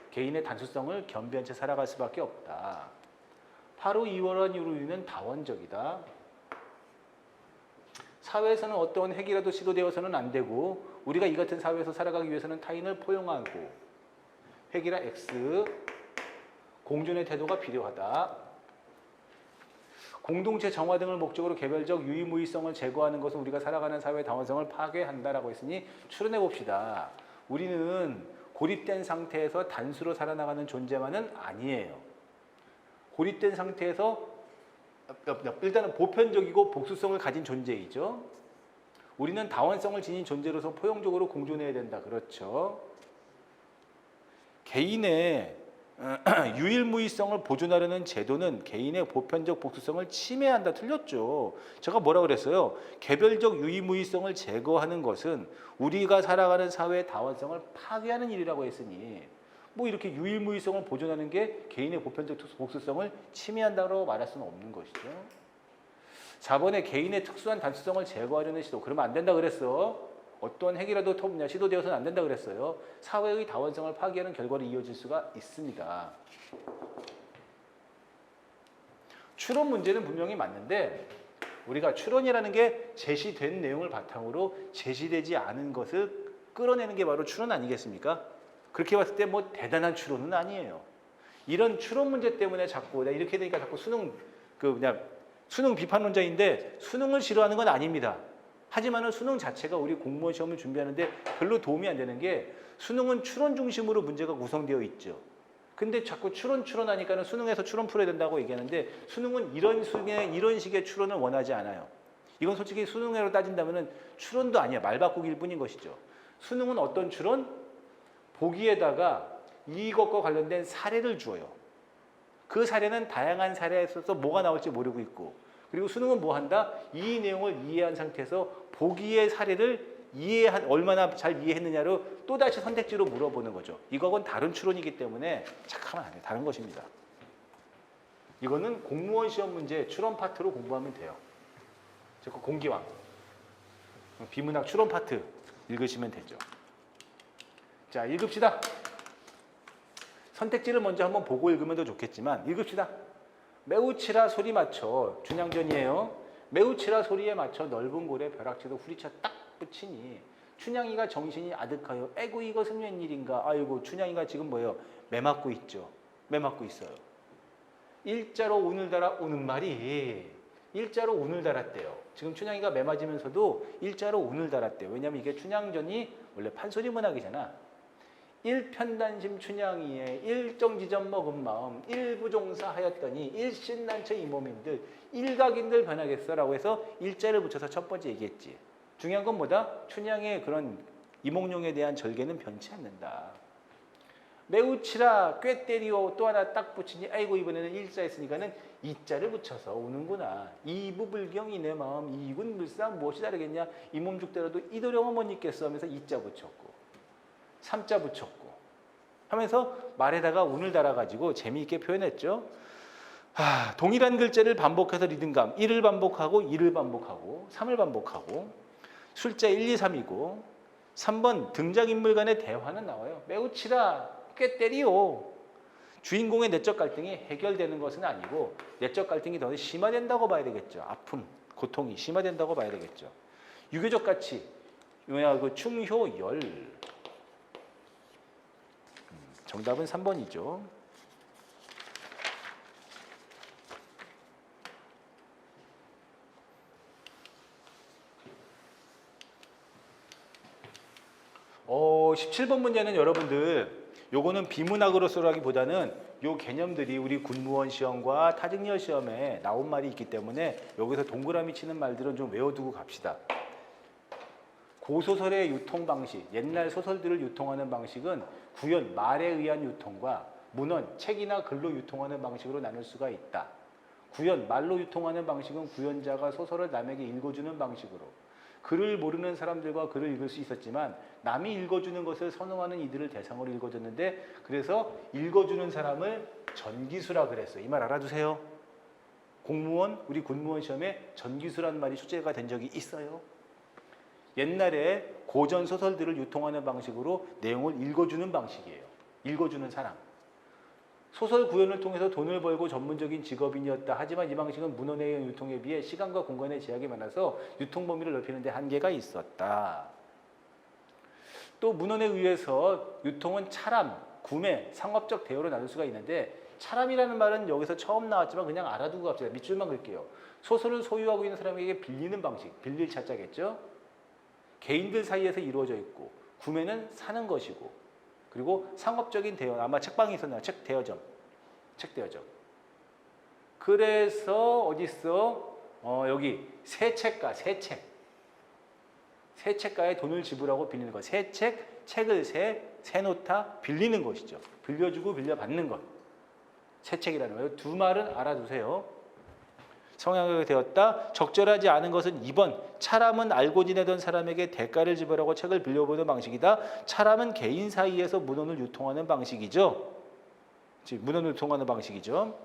개인의 단수성을 겸비한 채 살아갈 수밖에 없다. 바로 이러한 이유로 우리는 다원적이다. 사회에서는 어떠한 핵이라도 시도되어서는 안 되고 우리가 이 같은 사회에서 살아가기 위해서는 타인을 포용하고 핵이라 X, 공존의 태도가 필요하다. 공동체 정화 등을 목적으로 개별적 유의무이성을 제거하는 것은 우리가 살아가는 사회의 다원성을 파괴한다라고 했으니 추론해 봅시다. 우리는 고립된 상태에서 단수로 살아나가는 존재만은 아니에요. 고립된 상태에서 일단은 보편적이고 복수성을 가진 존재이죠. 우리는 다원성을 지닌 존재로서 포용적으로 공존해야 된다. 그렇죠. 개인의 유일무이성을 보존하려는 제도는 개인의 보편적 복수성을 침해한다. 틀렸죠. 제가 뭐라 그랬어요? 개별적 유일무이성을 제거하는 것은 우리가 살아가는 사회의 다원성을 파괴하는 일이라고 했으니 뭐 이렇게 유일무이성을 보존하는 게 개인의 보편적 복수성을 침해한다고 말할 수는 없는 것이죠. 4번에 개인의 특수한 단수성을 제거하려는 시도. 그러면 안 된다 그랬어. 어떤 핵이라도 시도되어서는 안 된다 그랬어요. 사회의 다원성을 파괴하는 결과로 이어질 수가 있습니다. 추론 문제는 분명히 맞는데 우리가 추론이라는 게 제시된 내용을 바탕으로 제시되지 않은 것을 끌어내는 게 바로 추론 아니겠습니까? 그렇게 봤을 때 뭐 대단한 추론은 아니에요. 이런 추론 문제 때문에 자꾸 이렇게 되니까 자꾸 수능 비판론자인데 수능을 싫어하는 건 아닙니다. 하지만은 수능 자체가 우리 공무원 시험을 준비하는데 별로 도움이 안 되는 게 수능은 추론 중심으로 문제가 구성되어 있죠. 근데 자꾸 추론하니까는 수능에서 추론 풀어야 된다고 얘기하는데 수능은 이런 식의 추론을 원하지 않아요. 이건 솔직히 수능으로 따진다면은 추론도 아니야. 말 바꾸기일 뿐인 것이죠. 수능은 어떤 추론? 보기에다가 이것과 관련된 사례를 주어요. 그 사례는 다양한 사례에 있어서 뭐가 나올지 모르고 있고 그리고 수능은 뭐 한다? 이 내용을 이해한 상태에서 보기의 사례를 얼마나 잘 이해했느냐로 또다시 선택지로 물어보는 거죠. 이거는 다른 추론이기 때문에 착하면 안 돼요. 다른 것입니다. 이거는 공무원 시험 문제 추론 파트로 공부하면 돼요. 즉 공기왕 비문학 추론 파트 읽으시면 되죠. 자, 읽읍시다. 선택지를 먼저 한번 보고 읽으면 더 좋겠지만 읽읍시다. 매우 치라 소리 맞춰 춘향전이에요. 매우 치라 소리에 맞춰 넓은 골에 벼락치도 후리쳐 딱 붙이니 춘향이가 정신이 아득하여 에고 이것은 웬일인가. 아이고 춘향이가 지금 뭐예요? 매 맞고 있죠. 매 맞고 있어요. 일자로 운을 달아 우는 말이 일자로 운을 달았대요. 지금 춘향이가 매 맞으면서도 일자로 운을 달았대요. 왜냐하면 이게 춘향전이 원래 판소리 문학이잖아. 일편단심 춘향이의 일정지점 먹은 마음 일부종사하였더니 일신난처 이 몸인들 일각인들 변하겠어라고 해서 일자를 붙여서 첫 번째 얘기했지. 중요한 건 뭐다? 춘향의 그런 이몽룡에 대한 절개는 변치 않는다. 매우 치라 꽤 때리오 또 하나 딱 붙이니 아이고 이번에는 일자 했으니까는 이자를 붙여서 우는구나. 이부불경이 내 마음 이군불상 무엇이 다르겠냐. 이 몸 죽더라도 이도령은 못 잊겠어 하면서 이자 붙였고 삼자 붙였고 하면서 말에다가 운을 달아가지고 재미있게 표현했죠. 동일한 글자를 반복해서 리듬감 1을 반복하고 2를 반복하고 3을 반복하고 숫자 1, 2, 3이고 3번 등장인물 간의 대화는 나와요. 매우 치라 꽤 때리오. 주인공의 내적 갈등이 해결되는 것은 아니고 내적 갈등이 더 심화된다고 봐야 되겠죠. 아픔. 고통이 심화된다고 봐야 되겠죠. 유교적 가치, 뭐야 그 충효열. 정답은 3번이죠. 어, 17번 문제는 여러분들 요거는 비문학으로서라기보다는 요 개념들이 우리 군무원 시험과 타직여 시험에 나온 말이 있기 때문에 여기서 동그라미 치는 말들은 좀 외워두고 갑시다. 고소설의 유통 방식, 옛날 소설들을 유통하는 방식은 구연, 말에 의한 유통과 문헌, 책이나 글로 유통하는 방식으로 나눌 수가 있다. 구연, 말로 유통하는 방식은 구연자가 소설을 남에게 읽어주는 방식으로, 글을 모르는 사람들과 글을 읽을 수 있었지만 남이 읽어주는 것을 선호하는 이들을 대상으로 읽어줬는데, 그래서 읽어주는 사람을 전기수라 그랬어요. 이 말 알아두세요. 공무원, 우리 군무원 시험에 전기수라는 말이 출제가 된 적이 있어요. 옛날에 고전 소설들을 유통하는 방식으로 내용을 읽어주는 방식이에요. 읽어주는 사람. 소설 구현을 통해서 돈을 벌고 전문적인 직업인이었다. 하지만 이 방식은 문헌에 의한 유통에 비해 시간과 공간의 제약이 많아서 유통 범위를 넓히는 데 한계가 있었다. 또 문헌에 의해서 유통은 차람, 구매, 상업적 대여로 나눌 수가 있는데, 차람이라는 말은 여기서 처음 나왔지만 그냥 알아두고 갑시다. 밑줄만 그을게요. 소설을 소유하고 있는 사람에게 빌리는 방식, 빌릴 차자겠죠. 개인들 사이에서 이루어져 있고, 구매는 사는 것이고, 그리고 상업적인 대여, 아마 책방이 있었나요? 책 대여점. 그래서 어디 있어? 여기 새책가, 새책가에 돈을 지불하고 빌리는 것. 새책, 책을 새놓다, 빌리는 것이죠. 빌려주고 빌려받는 것. 새책이라는 거예요. 두 말은 알아두세요. 성향하게 되었다. 적절하지 않은 것은 2번. 차람은 알고 지내던 사람에게 대가를 지불하고 책을 빌려보는 방식이다. 차람은 개인 사이에서 문헌을 유통하는 방식이죠. 문헌을 유통하는 방식이죠.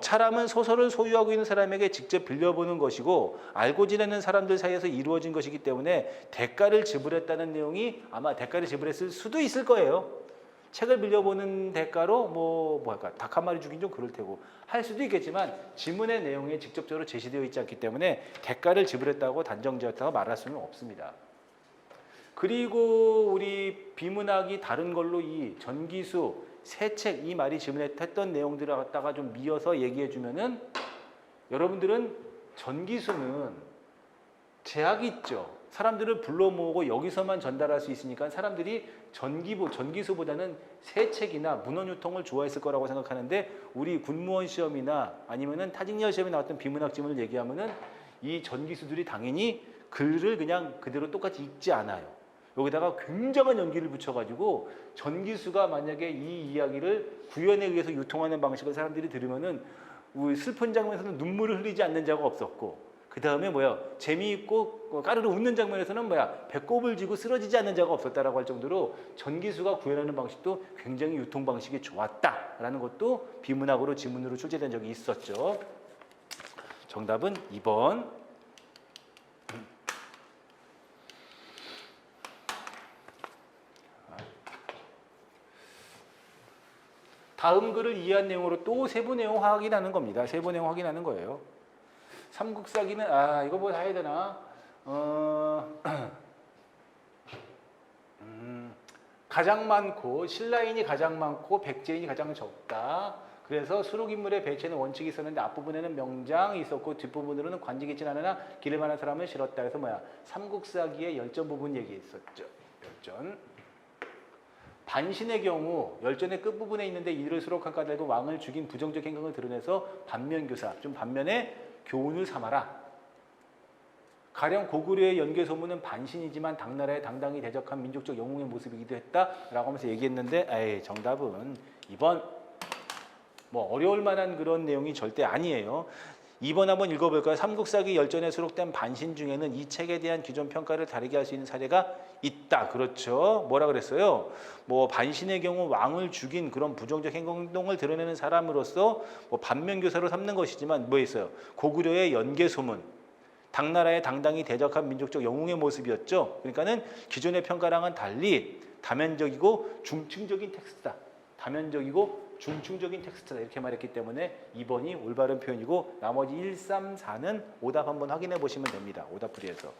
차람은 소설을 소유하고 있는 사람에게 직접 빌려보는 것이고, 알고 지내는 사람들 사이에서 이루어진 것이기 때문에 대가를 지불했다는 내용이 아마 대가를 지불했을 수도 있을 거예요. 책을 빌려보는 대가로 뭐랄까 닭 한 마리 주긴 좀 그럴 테고 할 수도 있겠지만, 지문의 내용에 직접적으로 제시되어 있지 않기 때문에 대가를 지불했다고 단정지었다고 말할 수는 없습니다. 그리고 우리 비문학이 다른 걸로 이 전기수, 새책 이 말이 지문에 했던 내용들을 갖다가 좀 미어서 얘기해 주면은, 여러분들은 전기수는 제약이 있죠. 사람들을 불러 모으고 여기서만 전달할 수 있으니까 사람들이 전기수보다는 새책이나 문헌 유통을 좋아했을 거라고 생각하는데, 우리 군무원 시험이나 아니면은 타직여 시험에 나왔던 비문학 지문을 얘기하면은 이 전기수들이 당연히 글을 그냥 그대로 똑같이 읽지 않아요. 여기다가 굉장한 연기를 붙여가지고, 전기수가 만약에 이 이야기를 구현에 의해서 유통하는 방식을 사람들이 들으면은 슬픈 장면에서는 눈물을 흘리지 않는 자가 없었고, 그 다음에 재미있고 까르르 웃는 장면에서는 배꼽을 쥐고 쓰러지지 않는 자가 없었다라고 할 정도로 전기수가 구현하는 방식도 굉장히 유통 방식이 좋았다라는 것도 비문학으로 지문으로 출제된 적이 있었죠. 정답은 2번. 다음 글을 이해한 내용으로 또 세부 내용 확인하는 겁니다. 세부 내용 확인하는 거예요. 삼국사기는 이거 뭐 해야 되나? 가장 많고 신라인이 가장 많고 백제인이 가장 적다. 그래서 수록인물의 배치에는 원칙이 있었는데 앞부분에는 명장이 있었고 뒷부분으로는 관직이 있진 않으나 기를 만한 사람을 실었다. 그래서 삼국사기의 열전 부분 얘기했었죠. 열전. 반신의 경우 열전의 끝부분에 있는데 이를 수록한 까닭은 왕을 죽인 부정적 행동을 드러내서 반면교사, 좀 반면에 교훈을 삼아라. 가령 고구려의 연개소문은 반신이지만 당나라의 당당히 대적한 민족적 영웅의 모습이기도 했다라고 하면서 얘기했는데, 정답은 2번. 어려울 만한 그런 내용이 절대 아니에요. 2번 한번 읽어볼까요? 삼국사기 열전에 수록된 반신 중에는 이 책에 대한 기존 평가를 다르게 할 수 있는 사례가 있다. 그렇죠. 뭐라 그랬어요? 반신의 경우 왕을 죽인 그런 부정적 행동을 드러내는 사람으로서 반면교사로 삼는 것이지만 있어요? 고구려의 연개소문, 당나라의 당당히 대적한 민족적 영웅의 모습이었죠. 그러니까는 기존의 평가랑은 달리 다면적이고 중층적인 텍스트다. 다면적이고 중충적인 텍스트다 이렇게 말했기 때문에 2번이 올바른 표현이고 나머지 1, 3, 4는 오답 한번 확인해 보시면 됩니다. 오답풀이에서.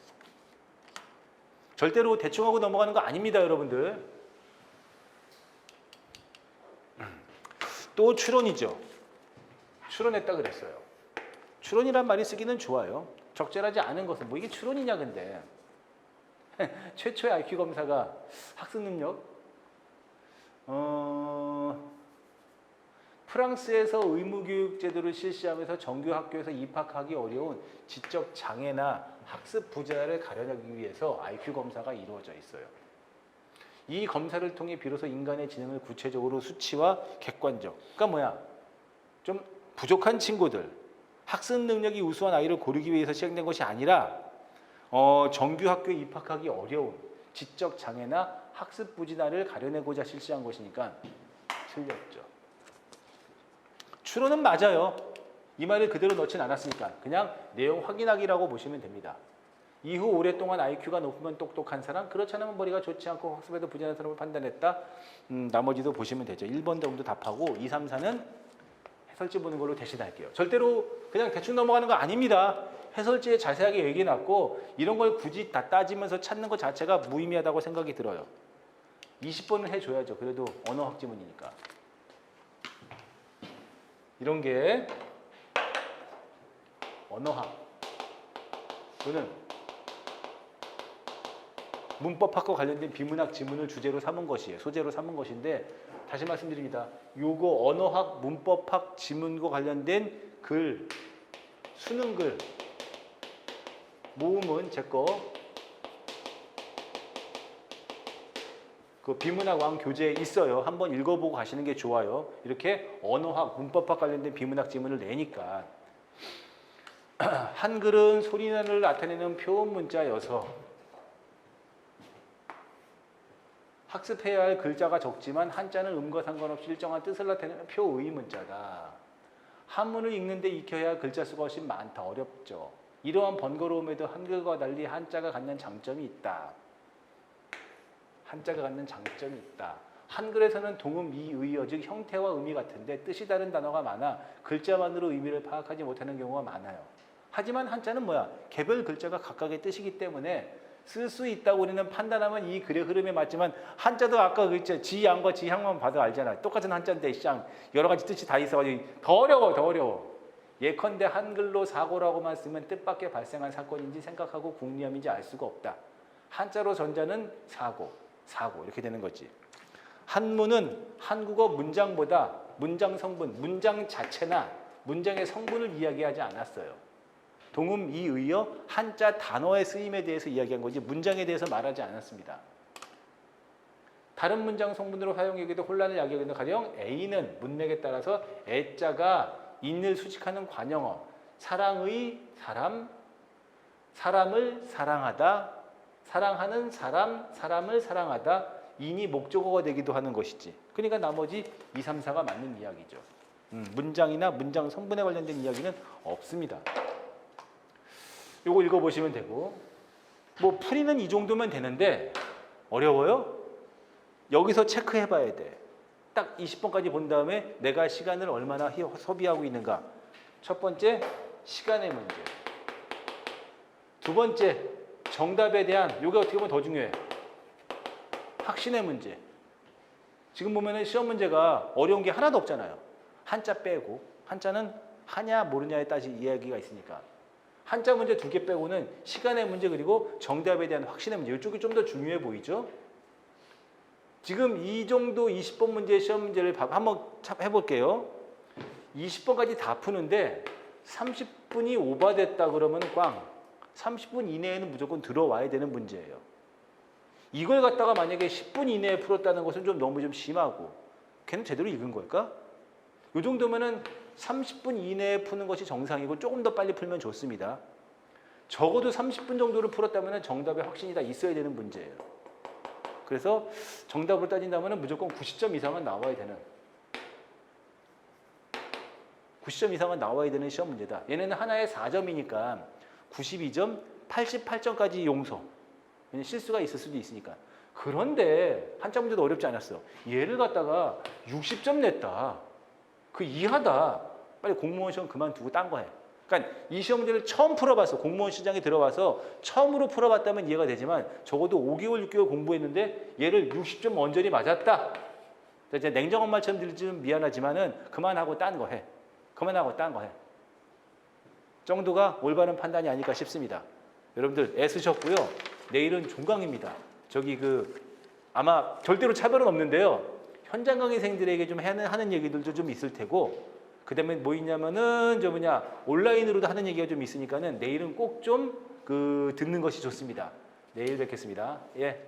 절대로 대충 하고 넘어가는 거 아닙니다, 여러분들. 또 추론이죠. 추론했다 그랬어요. 추론이란 말이 쓰기는 좋아요. 적절하지 않은 것은 뭐 이게 추론이냐 근데. 최초의 IQ 검사가 학습 능력 프랑스에서 의무교육 제도를 실시하면서 정규 학교에서 입학하기 어려운 지적 장애나 학습 부자를 가려내기 위해서 IQ 검사가 이루어져 있어요. 이 검사를 통해 비로소 인간의 지능을 구체적으로 수치와 객관적, 그러니까 뭐야? 좀 부족한 친구들, 학습 능력이 우수한 아이를 고르기 위해서 시행된 것이 아니라 정규 학교에 입학하기 어려운 지적 장애나 학습 부진화를 가려내고자 실시한 것이니까 틀렸죠. 추론은 맞아요. 이 말을 그대로 넣진 않았으니까 그냥 내용 확인하기라고 보시면 됩니다. 이후 오랫동안 IQ가 높으면 똑똑한 사람, 그렇지 않으면 머리가 좋지 않고 학습에도 부진한 사람을 판단했다. 나머지도 보시면 되죠. 1번 정도 답하고 2, 3, 4는 해설지 보는 걸로 대신할게요. 절대로 그냥 대충 넘어가는 거 아닙니다. 해설지에 자세하게 얘기해놨고 이런 걸 굳이 다 따지면서 찾는 것 자체가 무의미하다고 생각이 들어요. 20번은 해줘야죠. 그래도 언어학 지문이니까. 이런 게 언어학 또는 문법학과 관련된 비문학 지문을 주제로 삼은 것이에요. 소재로 삼은 것인데 다시 말씀드립니다. 요거 언어학, 문법학 지문과 관련된 글, 수능글 모음은 제 거 그 비문학 왕 교재에 있어요. 한번 읽어보고 가시는 게 좋아요. 이렇게 언어학, 문법학 관련된 비문학 지문을 내니까 한글은 소리난을 나타내는 표현 문자여서 학습해야 할 글자가 적지만 한자는 음과 상관없이 일정한 뜻을 나타내는 표의 문자다. 한문을 읽는데 익혀야 할 글자 수가 훨씬 많다. 어렵죠. 이러한 번거로움에도 한글과 달리 한자가 갖는 장점이 있다. 한자가 갖는 장점이 있다. 한글에서는 동음, 이의어, 즉 형태와 의미 같은데 뜻이 다른 단어가 많아 글자만으로 의미를 파악하지 못하는 경우가 많아요. 하지만 한자는 뭐야? 개별 글자가 각각의 뜻이기 때문에 쓸 수 있다고 우리는 판단하면 이 글의 흐름에 맞지만 한자도 아까 그 지양과 지향만 봐도 알잖아. 똑같은 한자인데 쌍 여러 가지 뜻이 다 있어가지고 더 어려워. 예컨대 한글로 사고라고만 쓰면 뜻밖의 발생한 사건인지 생각하고 궁리함인지 알 수가 없다. 한자로 전자는 사고 이렇게 되는 거지. 한문은 한국어 문장보다 문장 성분, 문장 자체나 문장의 성분을 이야기하지 않았어요. 동음, 이의어, 한자 단어의 쓰임에 대해서 이야기한 거지 문장에 대해서 말하지 않았습니다. 다른 문장 성분으로 사용하기도 혼란을 야기하는 가령 A는 문맥에 따라서 애자가 인을 수식하는 관형어, 사랑의 사람, 사람을 사랑하다, 사랑하는 사람, 사람을 사랑하다, 인이 목적어가 되기도 하는 것이지. 그러니까 나머지 2, 3, 4가 맞는 이야기죠. 문장이나 문장 성분에 관련된 이야기는 없습니다. 요거 읽어보시면 되고 뭐 풀이는 이 정도면 되는데 어려워요? 여기서 체크해봐야 돼. 딱 20번까지 본 다음에 내가 시간을 얼마나 소비하고 있는가. 첫 번째, 시간의 문제. 두 번째, 정답에 대한, 요게 어떻게 보면 더 중요해. 확신의 문제. 지금 보면은 시험 문제가 어려운 게 하나도 없잖아요. 한자 빼고. 한자는 하냐 모르냐에 따지 이야기가 있으니까. 한자 문제 2개 빼고는 시간의 문제 그리고 정답에 대한 확신의 문제. 이쪽이 좀 더 중요해 보이죠? 지금 이 정도 20번 문제 시험 문제를 한번 해볼게요. 20번까지 다 푸는데 30분이 오버됐다 그러면 꽝. 30분 이내에는 무조건 들어와야 되는 문제예요. 이걸 갖다가 만약에 10분 이내에 풀었다는 것은 너무 심하고 걔는 제대로 읽은 걸까? 이 정도면은 30분 이내에 푸는 것이 정상이고 조금 더 빨리 풀면 좋습니다. 적어도 30분 정도를 풀었다면 정답의 확신이 다 있어야 되는 문제예요. 그래서 정답을 따진다면 무조건 90점 이상은 나와야 되는 90점 이상은 나와야 되는 시험 문제다. 얘네는 하나에 4점이니까 92점, 88점까지 용서. 실수가 있을 수도 있으니까. 그런데 한자 문제도 어렵지 않았어. 얘를 갖다가 60점 냈다. 그 이하다. 빨리 공무원 시험 그만두고 딴 거 해. 그러니까 이 시험 문제를 처음 풀어봤어. 공무원 시장에 들어와서 처음으로 풀어봤다면 이해가 되지만 적어도 5개월, 6개월 공부했는데 얘를 60점 언저리 맞았다. 이제 냉정한 말처럼 들리지 좀 미안하지만은 그만하고 딴 거 해. 그만하고 딴 거 해. 정도가 올바른 판단이 아닐까 싶습니다. 여러분들 애쓰셨고요. 내일은 종강입니다. 저기 아마 절대로 차별은 없는데요. 현장 강의생들에게 좀 하는 얘기들도 좀 있을 테고, 그다음에 뭐 있냐면은 온라인으로도 하는 얘기가 좀 있으니까는 내일은 꼭 좀 듣는 것이 좋습니다. 내일 뵙겠습니다. 예.